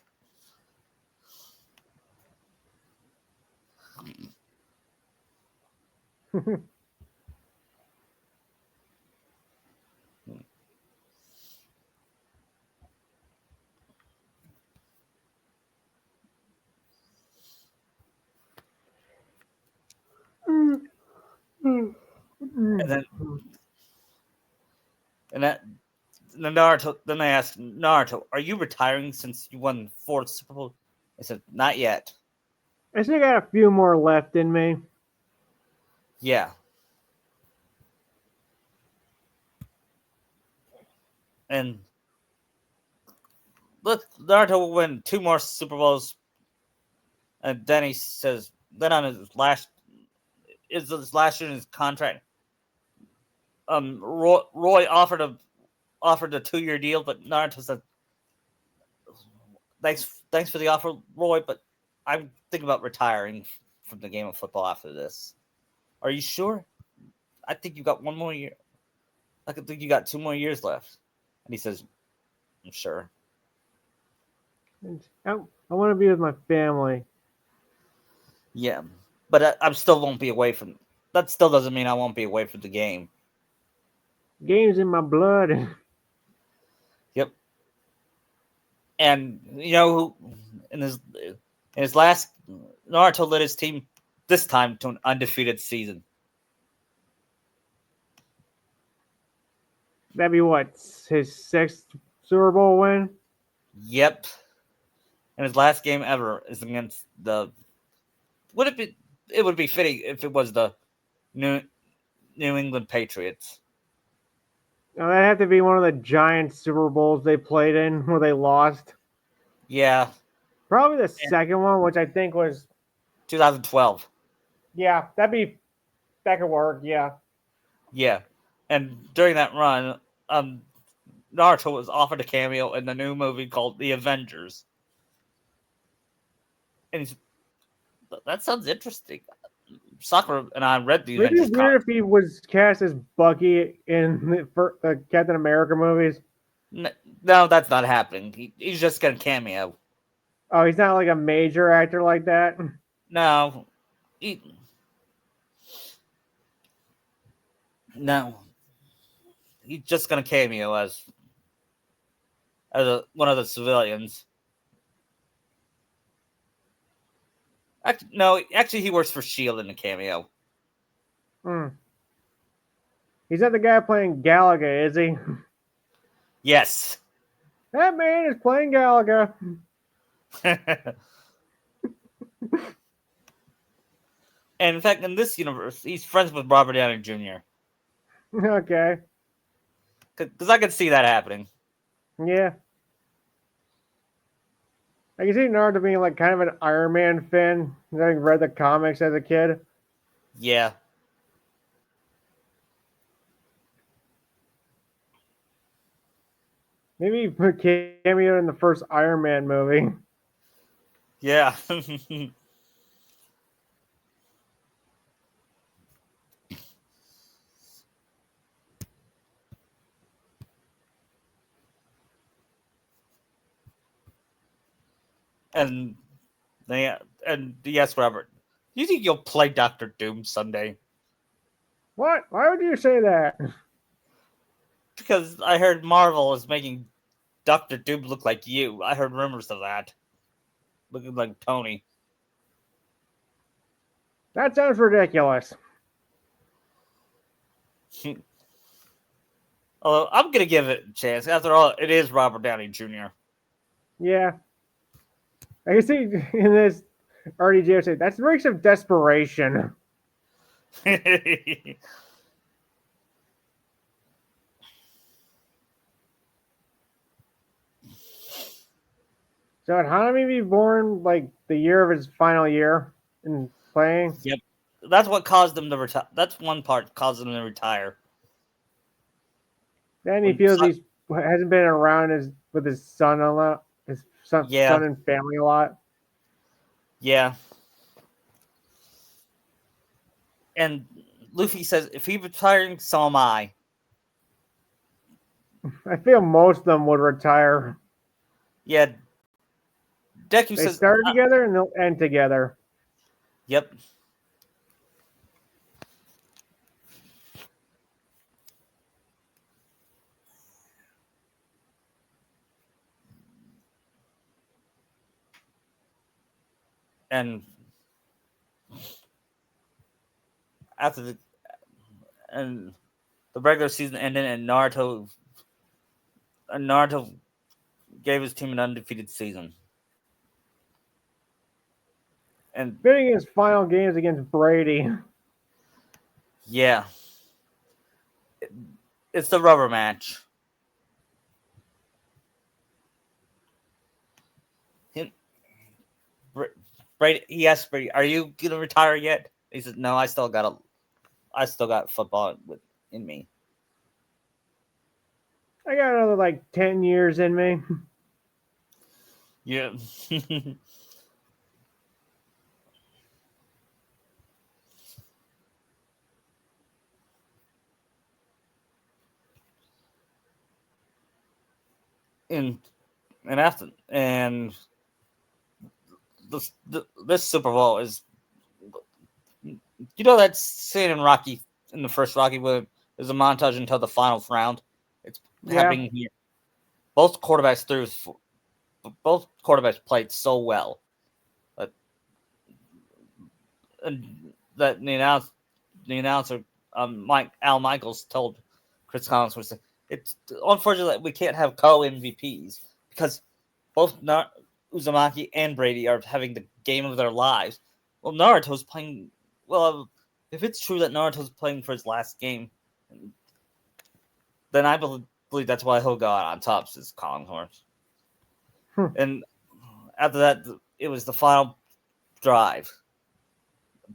And then and that Naruto. Then they asked Naruto, "Are you retiring since you won the fourth Super Bowl?" I said, "Not yet." I still got a few more left in me. Yeah. And look, Naruto will win 2 more Super Bowls, and then he says, then on his last year in his contract, Roy offered a 2-year deal, but Naruto said thanks for the offer, Roy, but I'm thinking about retiring from the game of football after this. Are you sure? I think you got one more year. I think you got 2 more years left. And he says, I'm sure. I want to be with my family. Yeah, but I still won't be away from. That still doesn't mean I won't be away from the game. Game's in my blood. Yep. And in his last, Naruto led his team this time to an undefeated season. That'd be what, his 6th Super Bowl win? Yep. And his last game ever is against the. Would it be? It would be fitting if it was the New England Patriots. Now, that'd have to be one of the giant Super Bowls they played in where they lost. Yeah, Probably the second one, which I think was 2012. Yeah, that could work. Yeah. Yeah, and during that run, Naruto was offered a cameo in the new movie called The Avengers. And that sounds interesting. Sakura and I read the Maybe Avengers weird comic. if he was cast as Bucky in the Captain America movies. No, that's not happening. He's just gonna cameo. Oh, he's not like a major actor like that. No, he, no, he's just gonna cameo as one of the civilians. Actually, he works for Shield in the cameo. Hmm. He's not the guy playing Galaga, is he? Yes. That man is playing Galaga. And in fact, in this universe, he's friends with Robert Downey Jr. Okay. Because I could see that happening. Yeah. I can see Naruto being like kind of an Iron Man fan, having read the comics as a kid. Yeah. Maybe he put cameo in the first Iron Man movie. Yeah. and yes, Robert. Do you think you'll play Doctor Doom someday? What? Why would you say that? Because I heard Marvel is making Doctor Doom look like you. I heard rumors of that. Looking like Tony. That sounds ridiculous. Although I'm gonna give it a chance. After all, it is Robert Downey Jr. Yeah. I can see in this RDJ say that's reeks of desperation. So had Hanami be born like the year of his final year in playing? Yep. That's what caused him to retire. That's one part caused him to retire. Then he feels he hasn't been around with his son a lot, his son and family a lot. Yeah. And Luffy says, if he's retiring, so am I. I feel most of them would retire. Yeah. Deku They says, started together and they'll end together. Yep. And after the regular season ended, and Naruto gave his team an undefeated season. And Winning his final games against Brady. Yeah. It's the rubber match. Brady, he asked Brady, "Are you gonna retire yet?" He said, "No, I still got football in me." I got another like 10 years in me. Yeah. and this Super Bowl is, that scene in Rocky, in the first Rocky, where there's a montage until the final round. It's Yeah. happening here. Both quarterbacks both quarterbacks played so well that, that the announcer, Mike Al Michaels, told Chris Collins, was, it's unfortunate that we can't have co-MVPs because both Uzumaki and Brady are having the game of their lives. Well, Naruto's playing. Well, if it's true that Naruto's playing for his last game, then I believe that's why he'll go out on top, says Colin Horns. And after that, it was the final drive.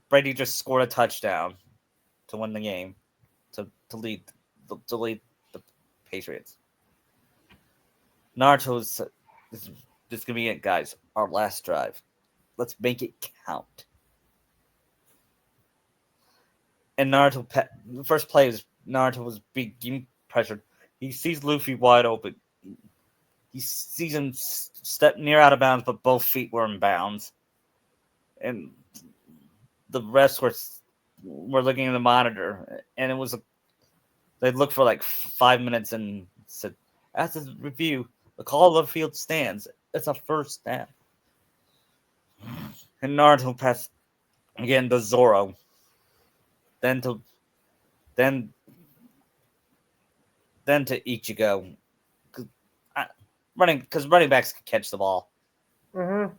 Brady just scored a touchdown to win the game, to lead the Patriots. Naruto's, this is gonna be it, guys. Our last drive. Let's make it count. And the first play is Naruto was being pressured. He sees Luffy wide open. He sees him step near out of bounds, but both feet were in bounds. And the refs were looking at the monitor, and they looked for like 5 minutes and said, after the review, the call of the field stands. It's a first down. And Naruto passed again to Zoro, then to Ichigo. Because running backs can catch the ball. Mm-hmm.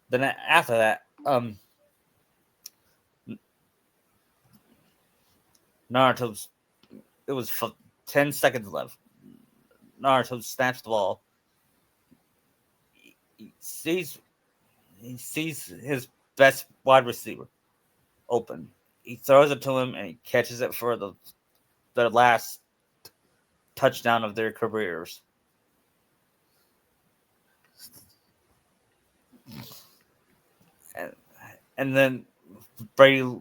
Then after that, Naruto's. It was 10 seconds left. Naruto snaps the ball. He sees his best wide receiver open. He throws it to him and he catches it for the last touchdown of their careers. And then Brady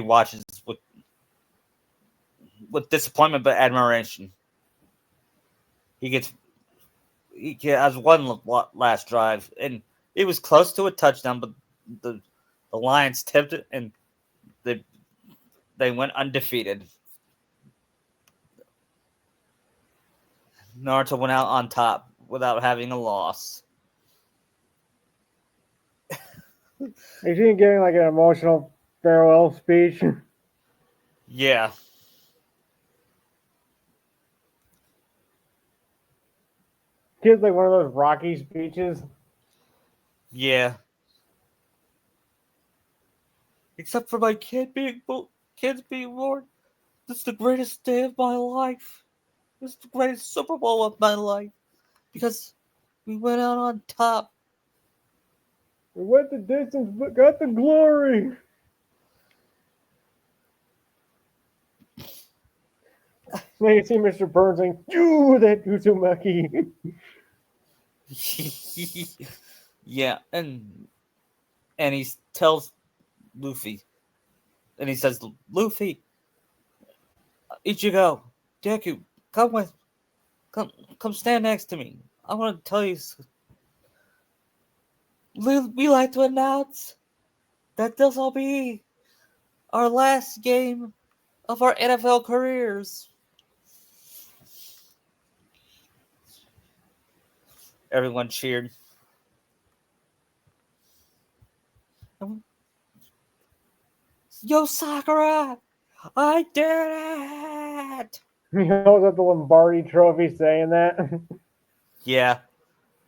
watches with disappointment but admiration. He has one last drive, and it was close to a touchdown, but the Lions tipped it, and they went undefeated. Naruto went out on top without having a loss. You see him giving like an emotional farewell speech. Yeah. Kids like one of those Rocky speeches. Yeah. Except for my kids being born. This is the greatest day of my life. This is the greatest Super Bowl of my life. Because we went out on top. We went the distance, but got the glory. Now you see Mr. Burns saying, "You that Uzumaki." Yeah, and he tells Luffy, and he says, Luffy, Ichigo, Deku, come stand next to me. I want to tell you, we like to announce that this will be our last game of our NFL careers. Everyone cheered. Yo, Sakura! I did it! He holds up the Lombardi trophy saying that. Yeah.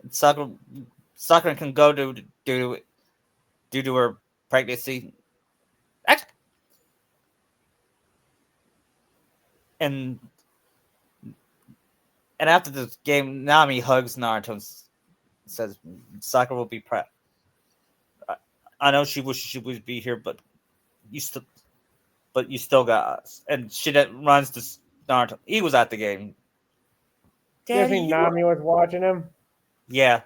Sakura can go due to her pregnancy. Actually, and and after the game, Nami hugs Naruto and says, "Sakura will be proud. I, I know she wishes she would be here, you still, but you still got us." And she then runs to Naruto. He was at the game. Daddy, Guessing Nami was watching him. yeah,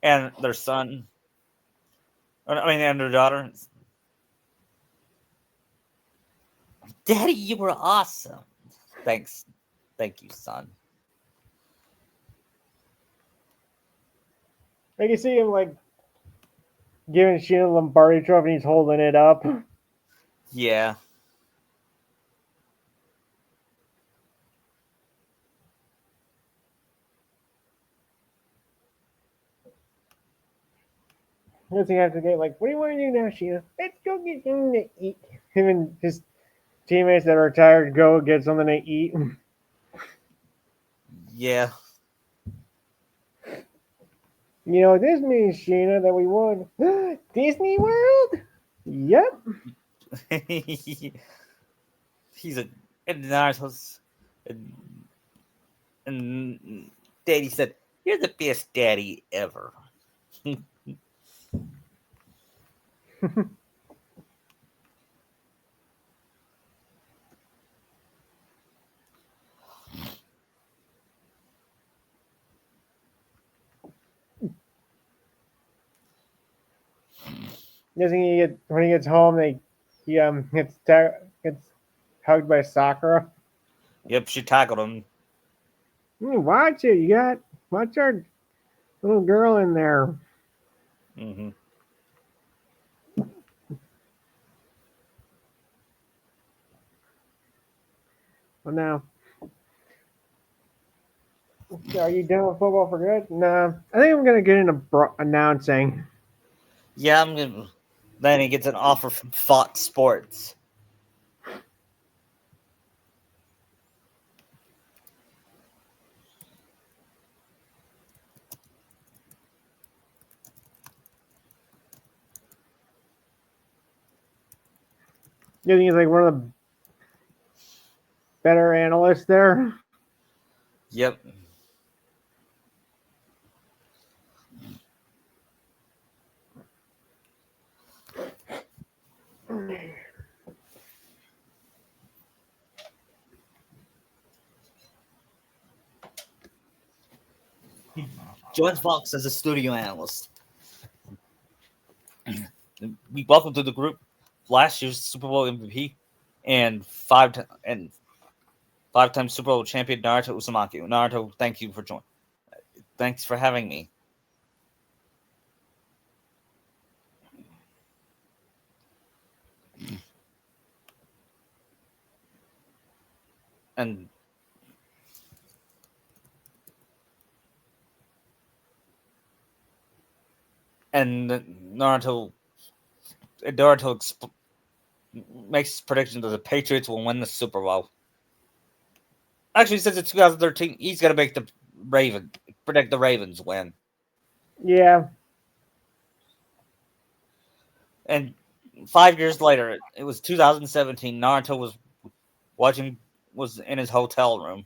and their son. And their daughter. Daddy, you were awesome. Thanks, thank you, son. I can see him like giving Sheena the Lombardi trophy and he's holding it up. Yeah. Does he have to get like, what do you want to do now, Sheena? Let's go get something to eat. Him and his teammates that are tired go get something to eat. Yeah. You know, this means, Sheena, that we won Disney World? Yep. He's a and Naruto's and, and Daddy said, "You're the best daddy ever." Doesn't he get, when he gets home, he gets hugged by Sakura? Yep, she tackled him. Watch it. Watch our little girl in there. Hmm. Well, now, are you done with football for good? Nah, I think I'm gonna get into announcing. Yeah, I'm gonna. Then he gets an offer from Fox Sports. You think he's like one of the better analysts there? Yep. He joins Fox as a studio analyst. We welcome to the group last year's Super Bowl MVP and five-time Super Bowl champion Naruto Uzumaki. Naruto, thank you for joining. Thanks for having me. And and Naruto makes his prediction that the Patriots will win the Super Bowl. Actually, since it's 2013, he's gonna make the predict the Ravens win. Yeah. And 5 years later, it was 2017. Naruto watching was in his hotel room.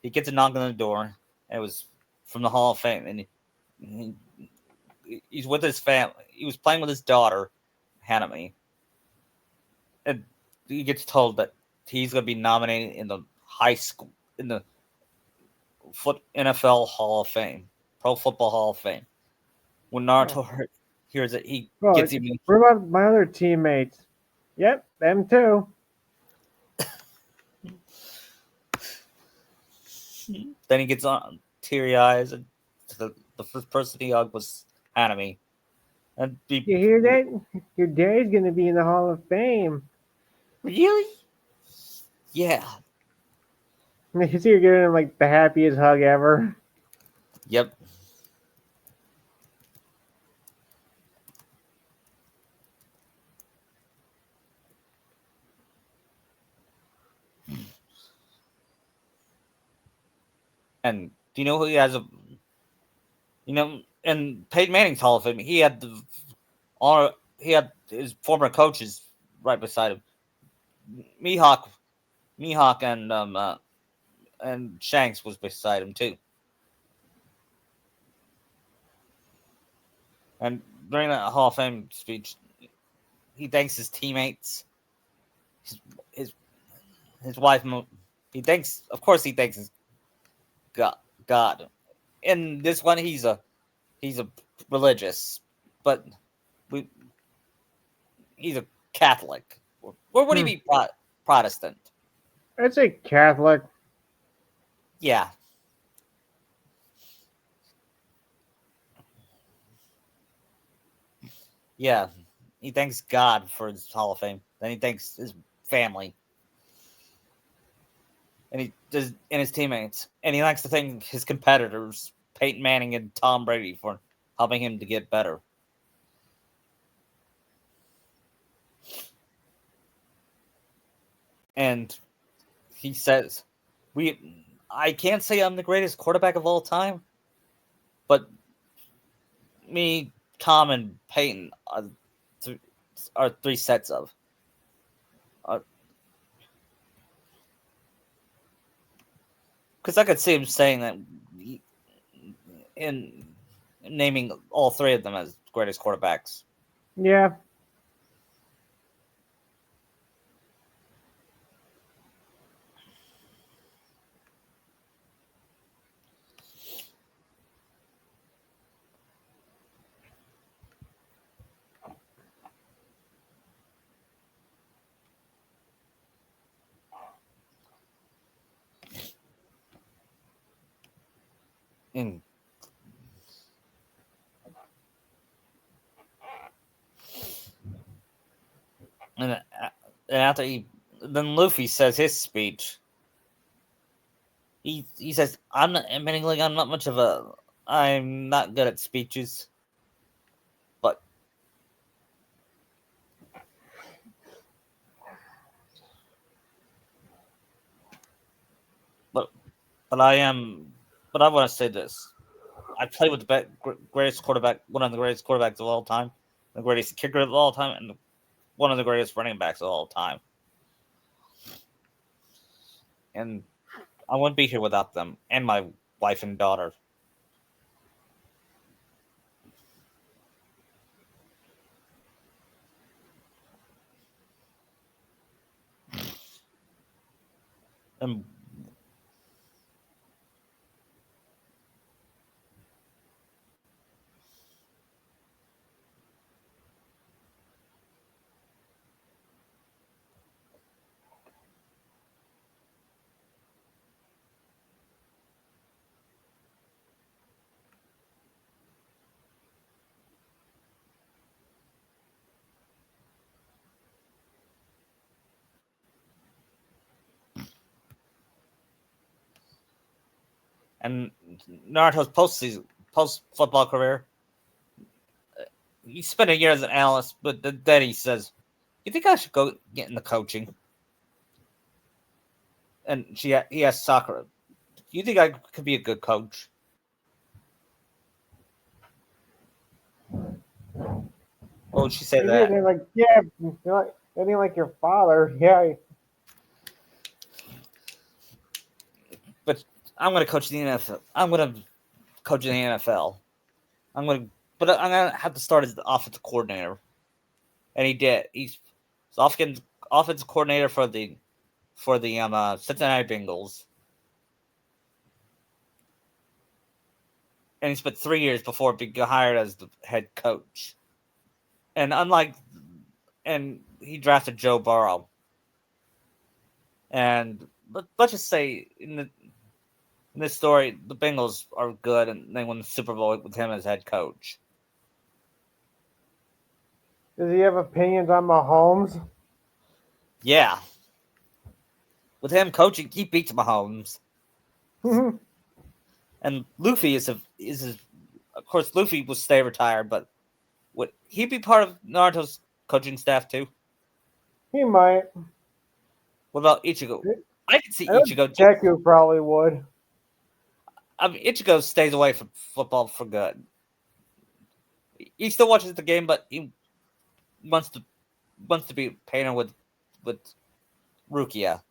He gets a knock on the door, and it was from the Hall of Fame, and he's with his family. He was playing with his daughter, Hanami, and he gets told that he's going to be nominated in the high school in the NFL Hall of Fame, Pro Football Hall of Fame. When Naruto hears it, he Well, gets even. what about my other teammates? Yep, them too. Then he gets on teary eyes, and the first person he hugged was Hanami. And You hear that? Your dad's gonna be in the Hall of Fame. really, yeah, You see, you're giving him like the happiest hug ever. yep. And do you know who he has in Peyton Manning's Hall of Fame, he had honor. He had his former coaches right beside him. Mihawk Mihawk and Shanks was beside him too. And during that Hall of Fame speech, he thanks his teammates, his his, his wife. He thanks, of course, he thanks his God. In this one, he's a religious, but we, he's a Catholic. Or would he be Protestant? I'd say Catholic. Yeah. Yeah. He thanks God for his Hall of Fame. Then he thanks his family. And he does and his teammates. And he likes to thank his competitors, Peyton Manning and Tom Brady, for helping him to get better. And he says, I can't say I'm the greatest quarterback of all time, but me, Tom, and Peyton are three sets of. Because I could see him saying that in naming all three of them as greatest quarterbacks. Yeah. And and after then Luffy says his speech. He says, admittingly, I'm not good at speeches, but but but I am. But I want to say this: I played with the greatest quarterback, one of the greatest quarterbacks of all time, the greatest kicker of all time, and one of the greatest running backs of all time. And I wouldn't be here without them and my wife and daughter. And and Naruto's post football career, he spent a year as an analyst, but then he says, "You think I should go get into coaching?" And he asked Sakura, "Do you think I could be a good coach?" Well, she said He did. that, They're like, yeah, I didn't like your father. Yeah. but I'm going to coach the NFL. I'm going to coach in the NFL. But I'm going to have to start as the offensive coordinator. And he did. He's offensive coordinator for the Cincinnati Bengals. And he spent 3 years before being hired as the head coach. And he drafted Joe Burrow. And let's just say in this story, the Bengals are good, and they won the Super Bowl with him as head coach. Does he have opinions on Mahomes? Yeah, with him coaching, he beats Mahomes. And Luffy of course, Luffy will stay retired, but would he be part of Naruto's coaching staff too? He might. What about Ichigo? I can see I know Ichigo. Deku probably would. I mean, Ichigo stays away from football for good. He still watches the game, but he wants to be a painter with Rukia.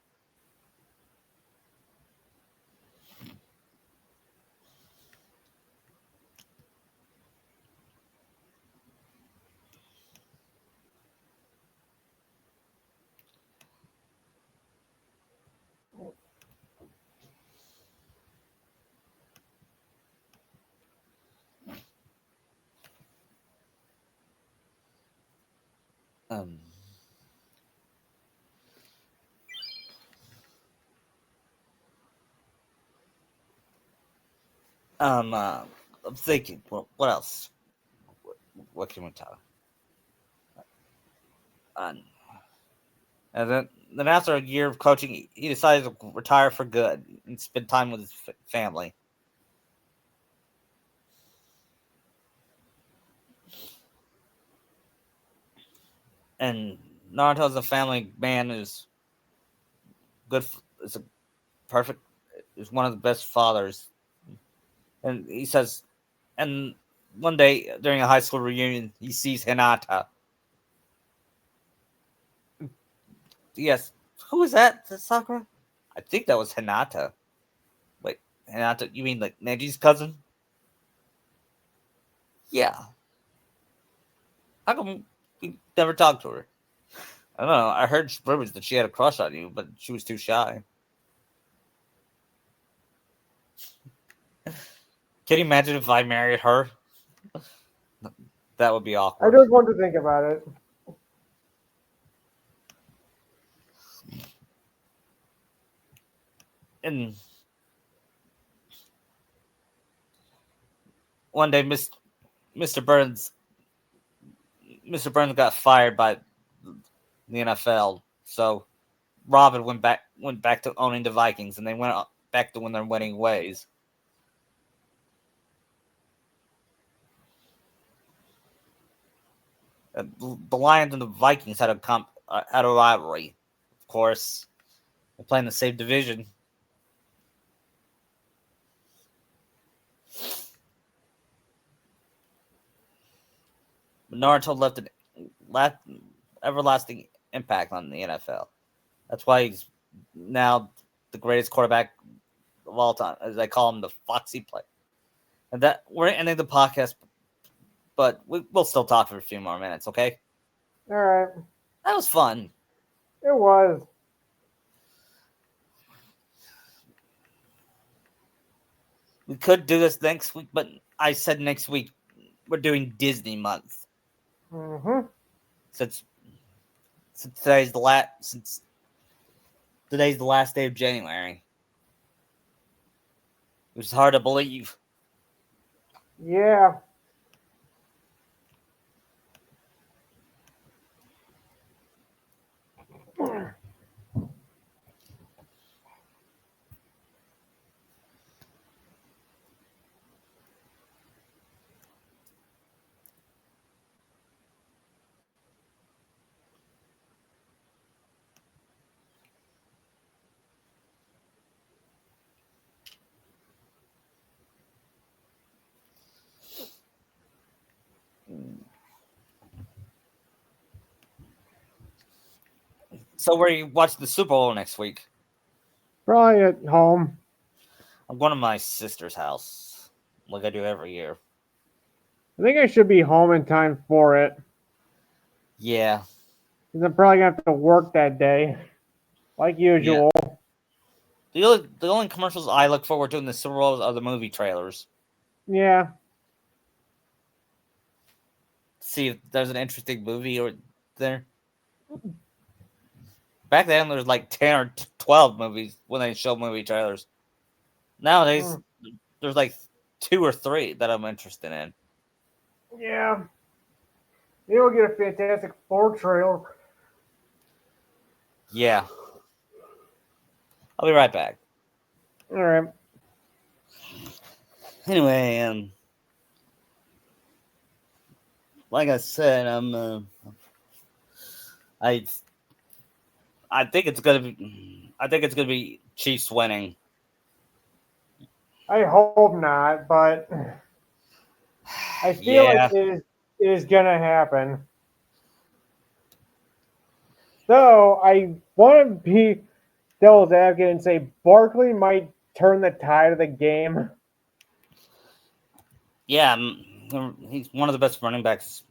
Um, I'm thinking. What else? What can we talk? Um, and then after a year of coaching, he decided to retire for good and spend time with his family. And Naruto's a family man who's good. Is a perfect. Is one of the best fathers. And he says, and one day during a high school reunion, he sees Hinata. Yes, who is that? Sakura? I think that was Hinata. Wait, Hinata? You mean like Neji's cousin? Yeah. How come we never talked to her? I don't know. I heard rumors that she had a crush on you, but she was too shy. Can you imagine if I married her? That would be I awkward. just want to think about it. And one day, Mr. Burns, Mr. Burns got fired by the NFL, so Robin went back to owning the Vikings, and they went back to their winning ways. The Lions and the Vikings had a rivalry. Of course, they're playing the same division. But Naruto left an everlasting impact on the NFL. That's why he's now the greatest quarterback of all time, as I call him, the Foxy play. And that we're ending the podcast, but we'll still talk for a few more minutes, okay? All right. That was fun. It was. We could do this next week, but I said next week we're doing Disney month Mm-hmm. since today's the last day of January, which is hard to believe. Yeah. So where are you watching the Super Bowl next week? Probably at home. I'm going to my sister's house, like I do every year. I think I should be home in time for it. Yeah, Because I'm probably going to have to work that day. Like yeah. usual. The only commercials I look forward to in the Super Bowl are the movie trailers. Yeah. See if there's an interesting movie or there. Back then, there was like 10 or 12 movies when they show movie trailers. Nowadays, Mm. there's like 2 or 3 that I'm interested in. Yeah. You'll get a Fantastic Four trailer. Yeah. I'll be right back. All right. Anyway, like I said, I I think it's gonna be Chiefs winning. I hope not, but I feel like Yeah, it is going to happen. So I want to be devil's advocate and say Barkley might turn the tide of the game. yeah. He's one of the best running backs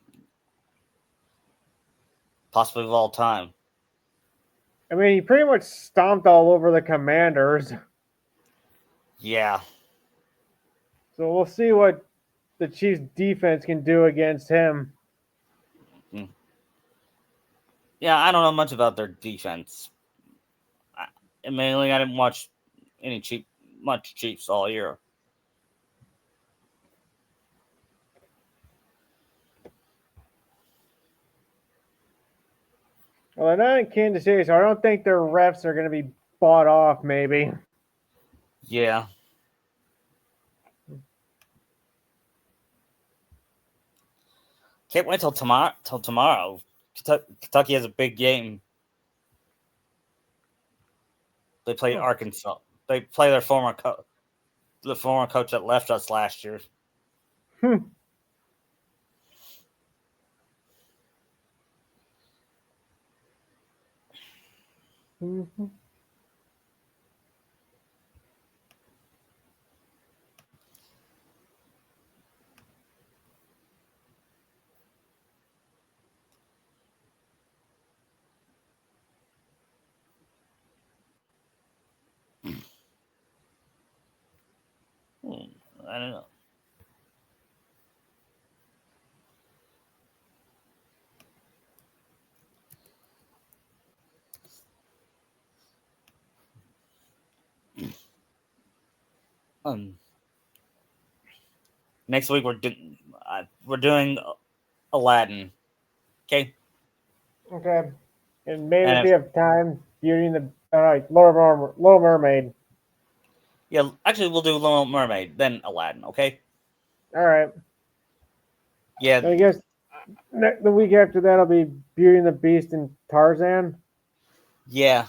possibly of all time. I mean, he pretty much stomped all over the Commanders. Yeah, So we'll see what the Chiefs defense can do against him. Mm. Yeah, I don't know much about their defense. Mainly, I didn't watch any much Chiefs all year. Well, they're not in Kansas City, so I don't think their refs are going to be bought off. Maybe. Yeah. Can't wait till tomorrow. Kentucky has a big game. They play Arkansas. They play their the former coach that left us last year. Hmm. Mm-hmm. I don't know. Um, Next week we're doing Aladdin. Okay, Okay. And maybe and if you have time, Beauty and the Little Mermaid. yeah, actually we'll do Little Mermaid then Aladdin. Okay. All right. Yeah, I guess the week after that'll be Beauty and the Beast and Tarzan. yeah.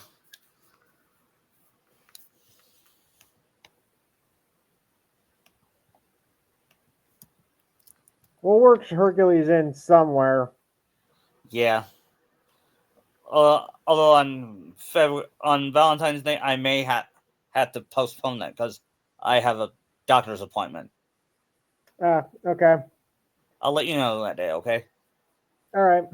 We'll work Hercules in somewhere. Yeah. Although on Valentine's Day, I may have to postpone that because I have a doctor's appointment. Okay. I'll let you know that day. Okay. All right.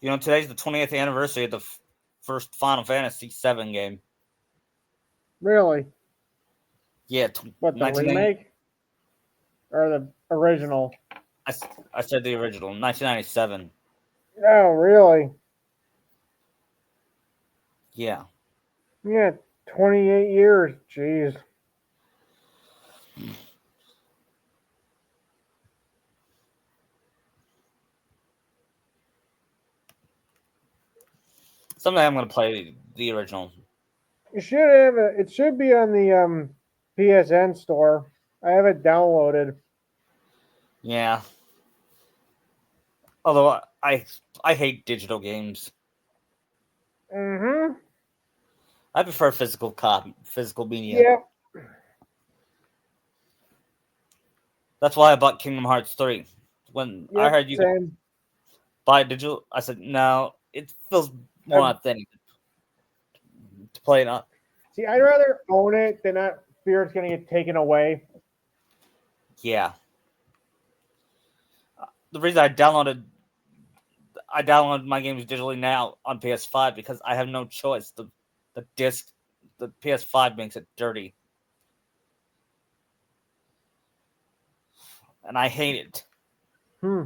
You know, today's the 20th anniversary of the first Final Fantasy VII game. Really? Yeah, What, the 1990. remake or the original? I said the original, 1997. Oh, really? Yeah. Yeah, 28 years. Jeez. Someday I'm gonna play the original. You should have it should be on the PSN store. I have it downloaded. Yeah. Although I hate digital games. Mm-hmm. I prefer physical media. Yep. That's why I bought Kingdom Hearts 3. When I Yep. heard you could Same. buy digital, I said no. It feels more Um, authentic to play it on. See, I'd rather own it than not fear it's gonna get taken away. Yeah. The reason I downloaded my games digitally now on PS5 because I have no choice. The PS5 makes it dirty, and I hate it. Hmm.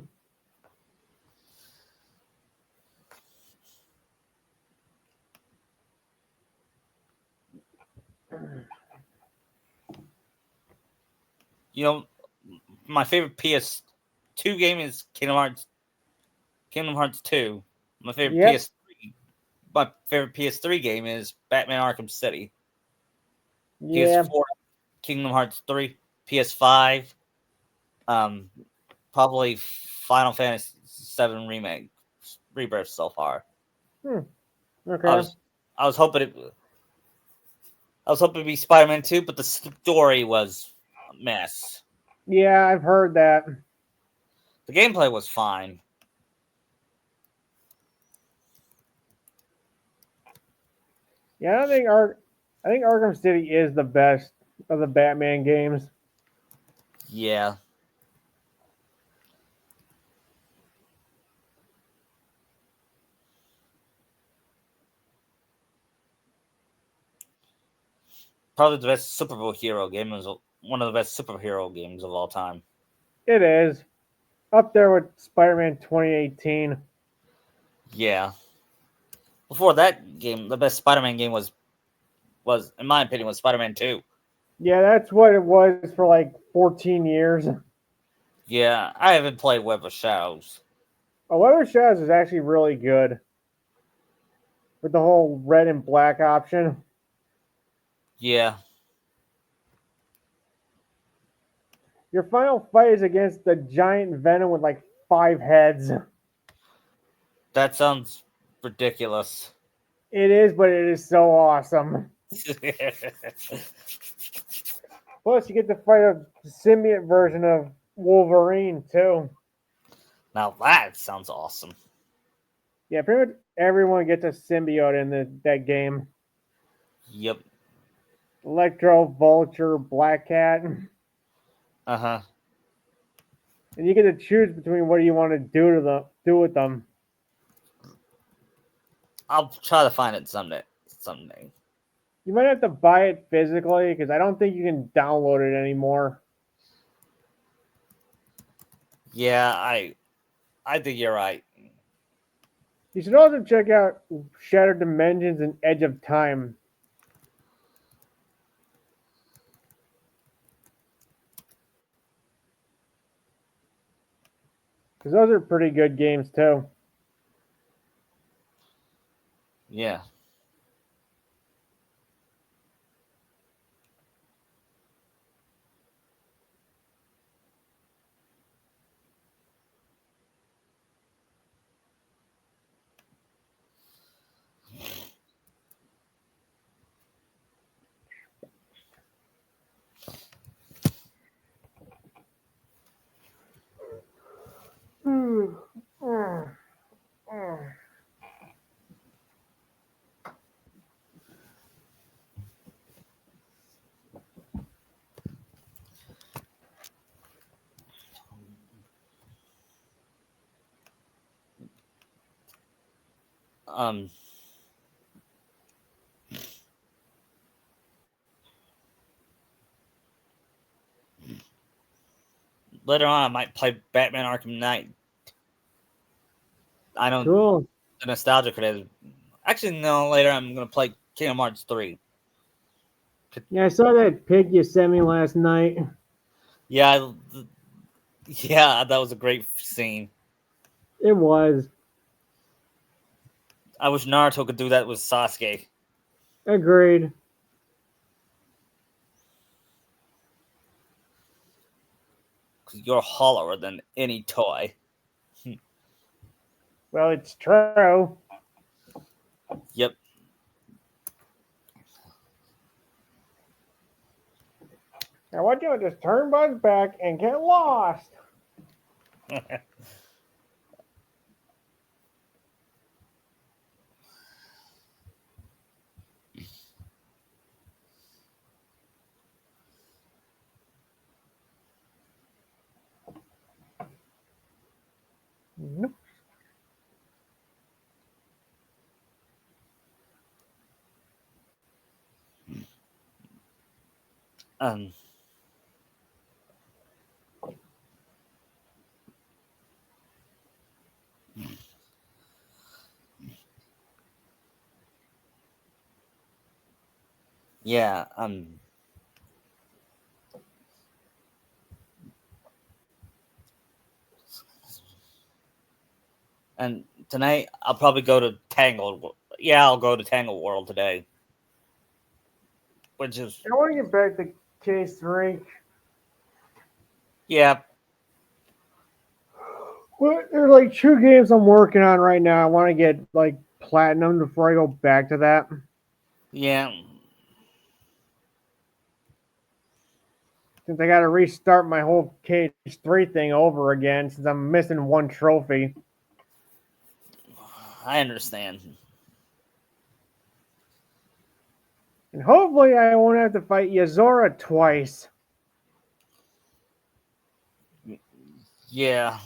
You know, my favorite PS2 game is Kingdom Hearts 2. My favorite Yep. PS3 my favorite PS3 game is Batman Arkham City. Yeah. PS4 Kingdom Hearts 3, PS5 um probably Final Fantasy 7 remake rebirth so far. Hmm. I Okay. was I was hoping it'd be Spider-Man 2, but the story was a mess. Yeah, I've heard that. The gameplay was fine. Yeah, I think Arkham City is the best of the Batman games. Yeah. probably the best superhero game. Is one of the best superhero games of all time. It is up there with Spider-Man 2018. Yeah. Before that game, the best Spider-Man game was in my opinion was Spider-Man 2. Yeah, that's what it was for like 14 years. Yeah, I haven't played Web of Shadows. Web of Shadows is actually really good with the whole red and black option. Yeah. Your final fight is against the giant Venom with like 5 heads. That sounds ridiculous. It is, but it is so awesome. Plus, you get to fight a symbiote version of Wolverine too. Now that sounds awesome. Yeah, pretty much everyone gets a symbiote in that game. Yep. Electro, Vulture, Black Cat. Uh-huh. And you get to choose between what you want to do with them. I'll try to find it someday. You might have to buy it physically because I don't think you can download it anymore. Yeah, I think you're right. You should also check out Shattered Dimensions and Edge of Time. Because those are pretty good games too. Yeah. Um Later on I might play Batman Arkham Knight. I know Cool. the nostalgia credit. Actually, no. Later, I'm gonna play Kingdom Hearts 3. Yeah, I saw that pic you sent me last night. Yeah, yeah, that was a great scene. It was. I wish Naruto could do that with Sasuke. Agreed. Because you're hollower than any toy. Well, it's true. Yep. Now, what do I just turn Buzz back and get lost? Nope. um. Yeah. And tonight I'll probably go to Tangled. Yeah, I'll go to Tangled World today. Which is I want to get back to K3. yeah, Well, there's like 2 games I'm working on right now. I want to get like platinum before I go back to that. yeah. Since I got to restart my whole Cage 3 thing over again since I'm missing 1 trophy. I understand. And hopefully I won't have to fight Yazora twice. Yeah.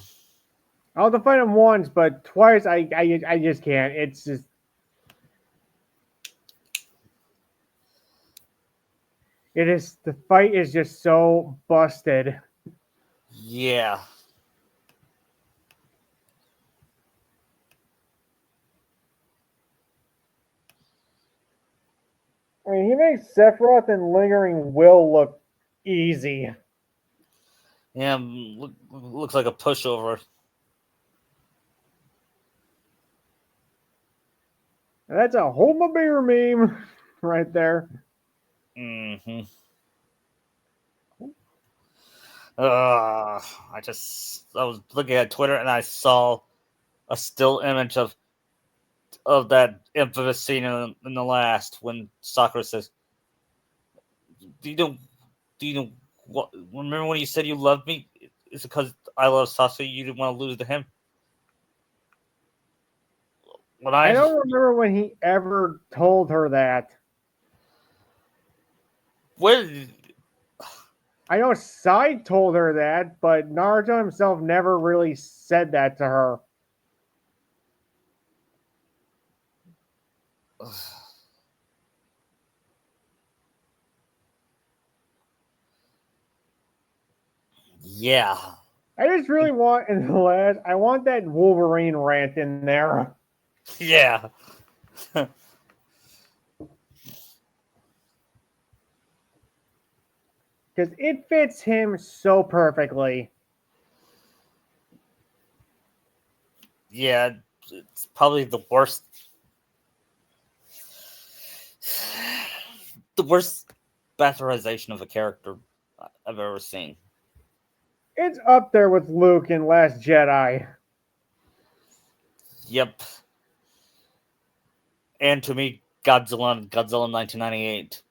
I'll have to fight him once, but twice I just can't. It's just The fight is just so busted. Yeah. I mean, he makes Sephiroth and Lingering Will look easy. Yeah, looks like a pushover. And that's a hold my beer meme right there. Mm-hmm. I was looking at Twitter and I saw a still image of that infamous scene in the last when Sakura says, "Do you know? Do you know what? Remember when you said you loved me? Is it because I love Sasuke? You didn't want to lose to him?" When I I don't remember when he ever told her that. when I know Sai told her that, but Naruto himself never really said that to her. yeah, I just really want in the last. I want that Wolverine rant in there yeah, because it fits him so perfectly. yeah. It's probably the worst bastardization of a character I've ever seen. It's up there with Luke in Last Jedi. Yep. And to me, Godzilla 1998.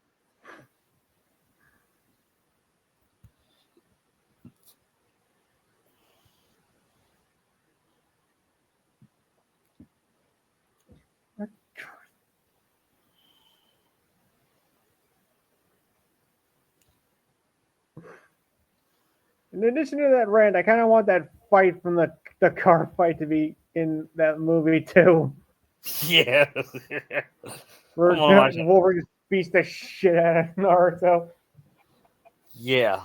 In addition to that rant, I kind of want that fight from the car fight to be in that movie too, Yeah. where I'm gonna watch it. Wolverine beats the shit out of Naruto. Yeah.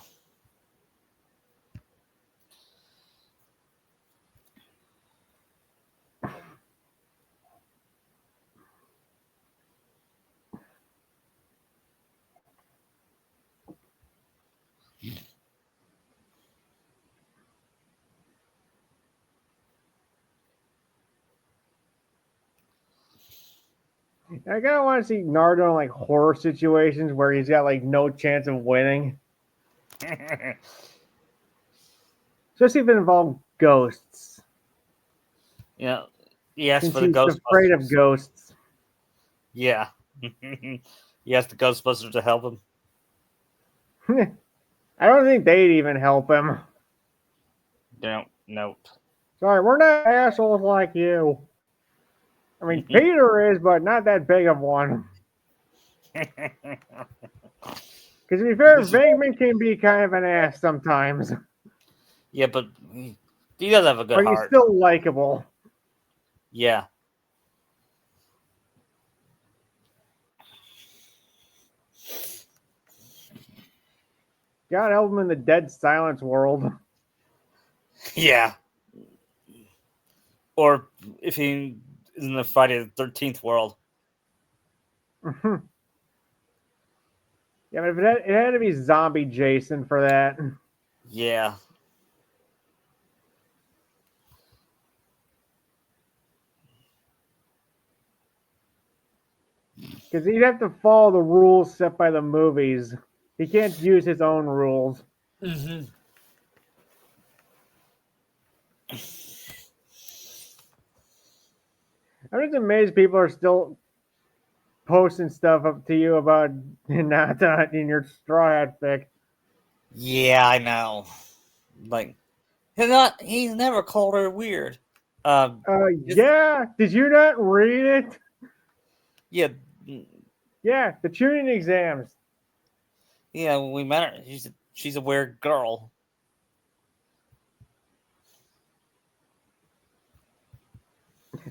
I kind of want to see Naruto in like horror situations where he's got like no chance of winning, especially if it involves ghosts, Yeah. He asked since for the he's afraid of Ghostbusters. ghosts. Yeah. He asked the Ghostbusters to help him. I don't think they'd even help him. No, nope. Sorry, we're not assholes like you. I mean, Peter is, but not that big of one. Because to be fair, Venkman can be kind of an ass sometimes, Yeah, but he does have a good but he's heart. still likable. Yeah. God help him in the Dead Silence world. Yeah. Or if he is in the Friday the 13th world. Yeah, but if it had to be zombie Jason for that. Yeah. Because he'd have to follow the rules set by the movies. He can't use his own rules. Mm-hmm. I'm just amazed people are still posting stuff up to you about Hinata in your straw hat fic. Yeah, I know. Like, he's never called her weird. Just, Yeah, did you not read it? yeah, Yeah, the tuning exams. yeah. When we met her, she's a weird girl.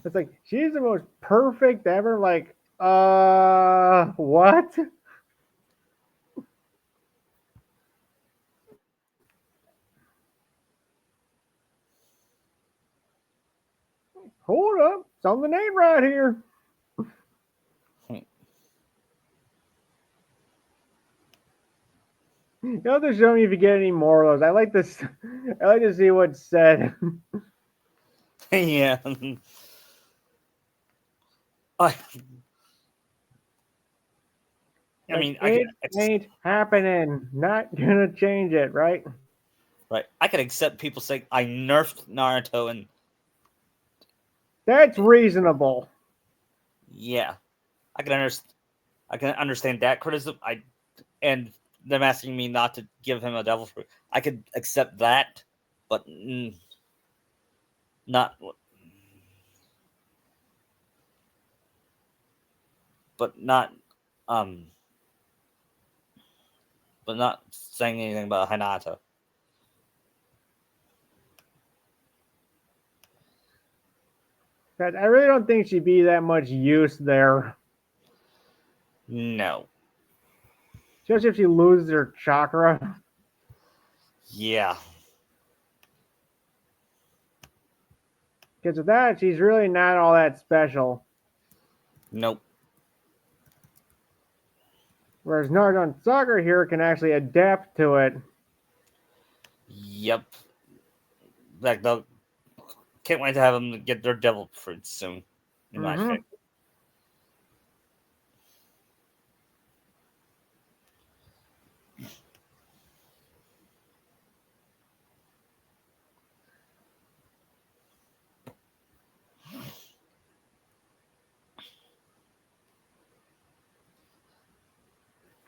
It's like she's the most perfect ever. Like, what? hold up, something ain't right here. You'll have to show me if you get any more of those. I like this. I like to see what's said. Yeah. I mean, It ain't happening. Not gonna change it, right? right. I can accept people saying I nerfed Naruto, and That's reasonable. yeah, I can understand. I can understand that criticism. And them asking me not to give him a devil fruit. I could accept that, but not. But not. Um. But not saying anything about Hinata. I really don't think she'd be that much use there. No. Especially if she loses her chakra. Yeah. Because with that, she's really not all that special. Nope. Whereas Naruto and Sakura here can actually adapt to it. Yep. Like the can't wait to have them get their devil fruits soon. In my opinion.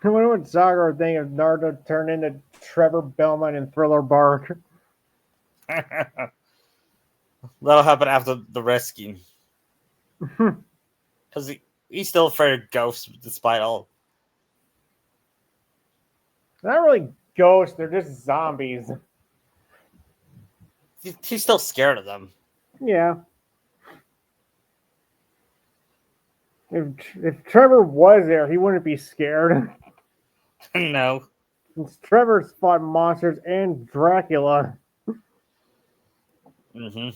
I wonder what Sakura would think if Naruto turned into Trevor Belmont in Thriller Bark. That'll happen after the rescue. Because he's still afraid of ghosts despite all. They're not really ghosts, they're just zombies. He's still scared of them. Yeah. If Trevor was there, he wouldn't be scared. No. Since Trevor's fought monsters and Dracula. Mm-hmm.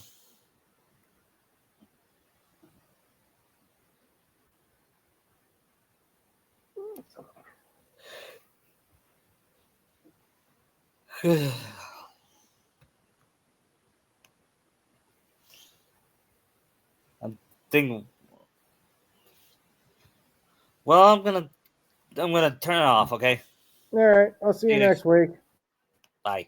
I'm thinking. Well, I'm gonna turn it off. Okay. All right, I'll see you Yeah. next week. Bye.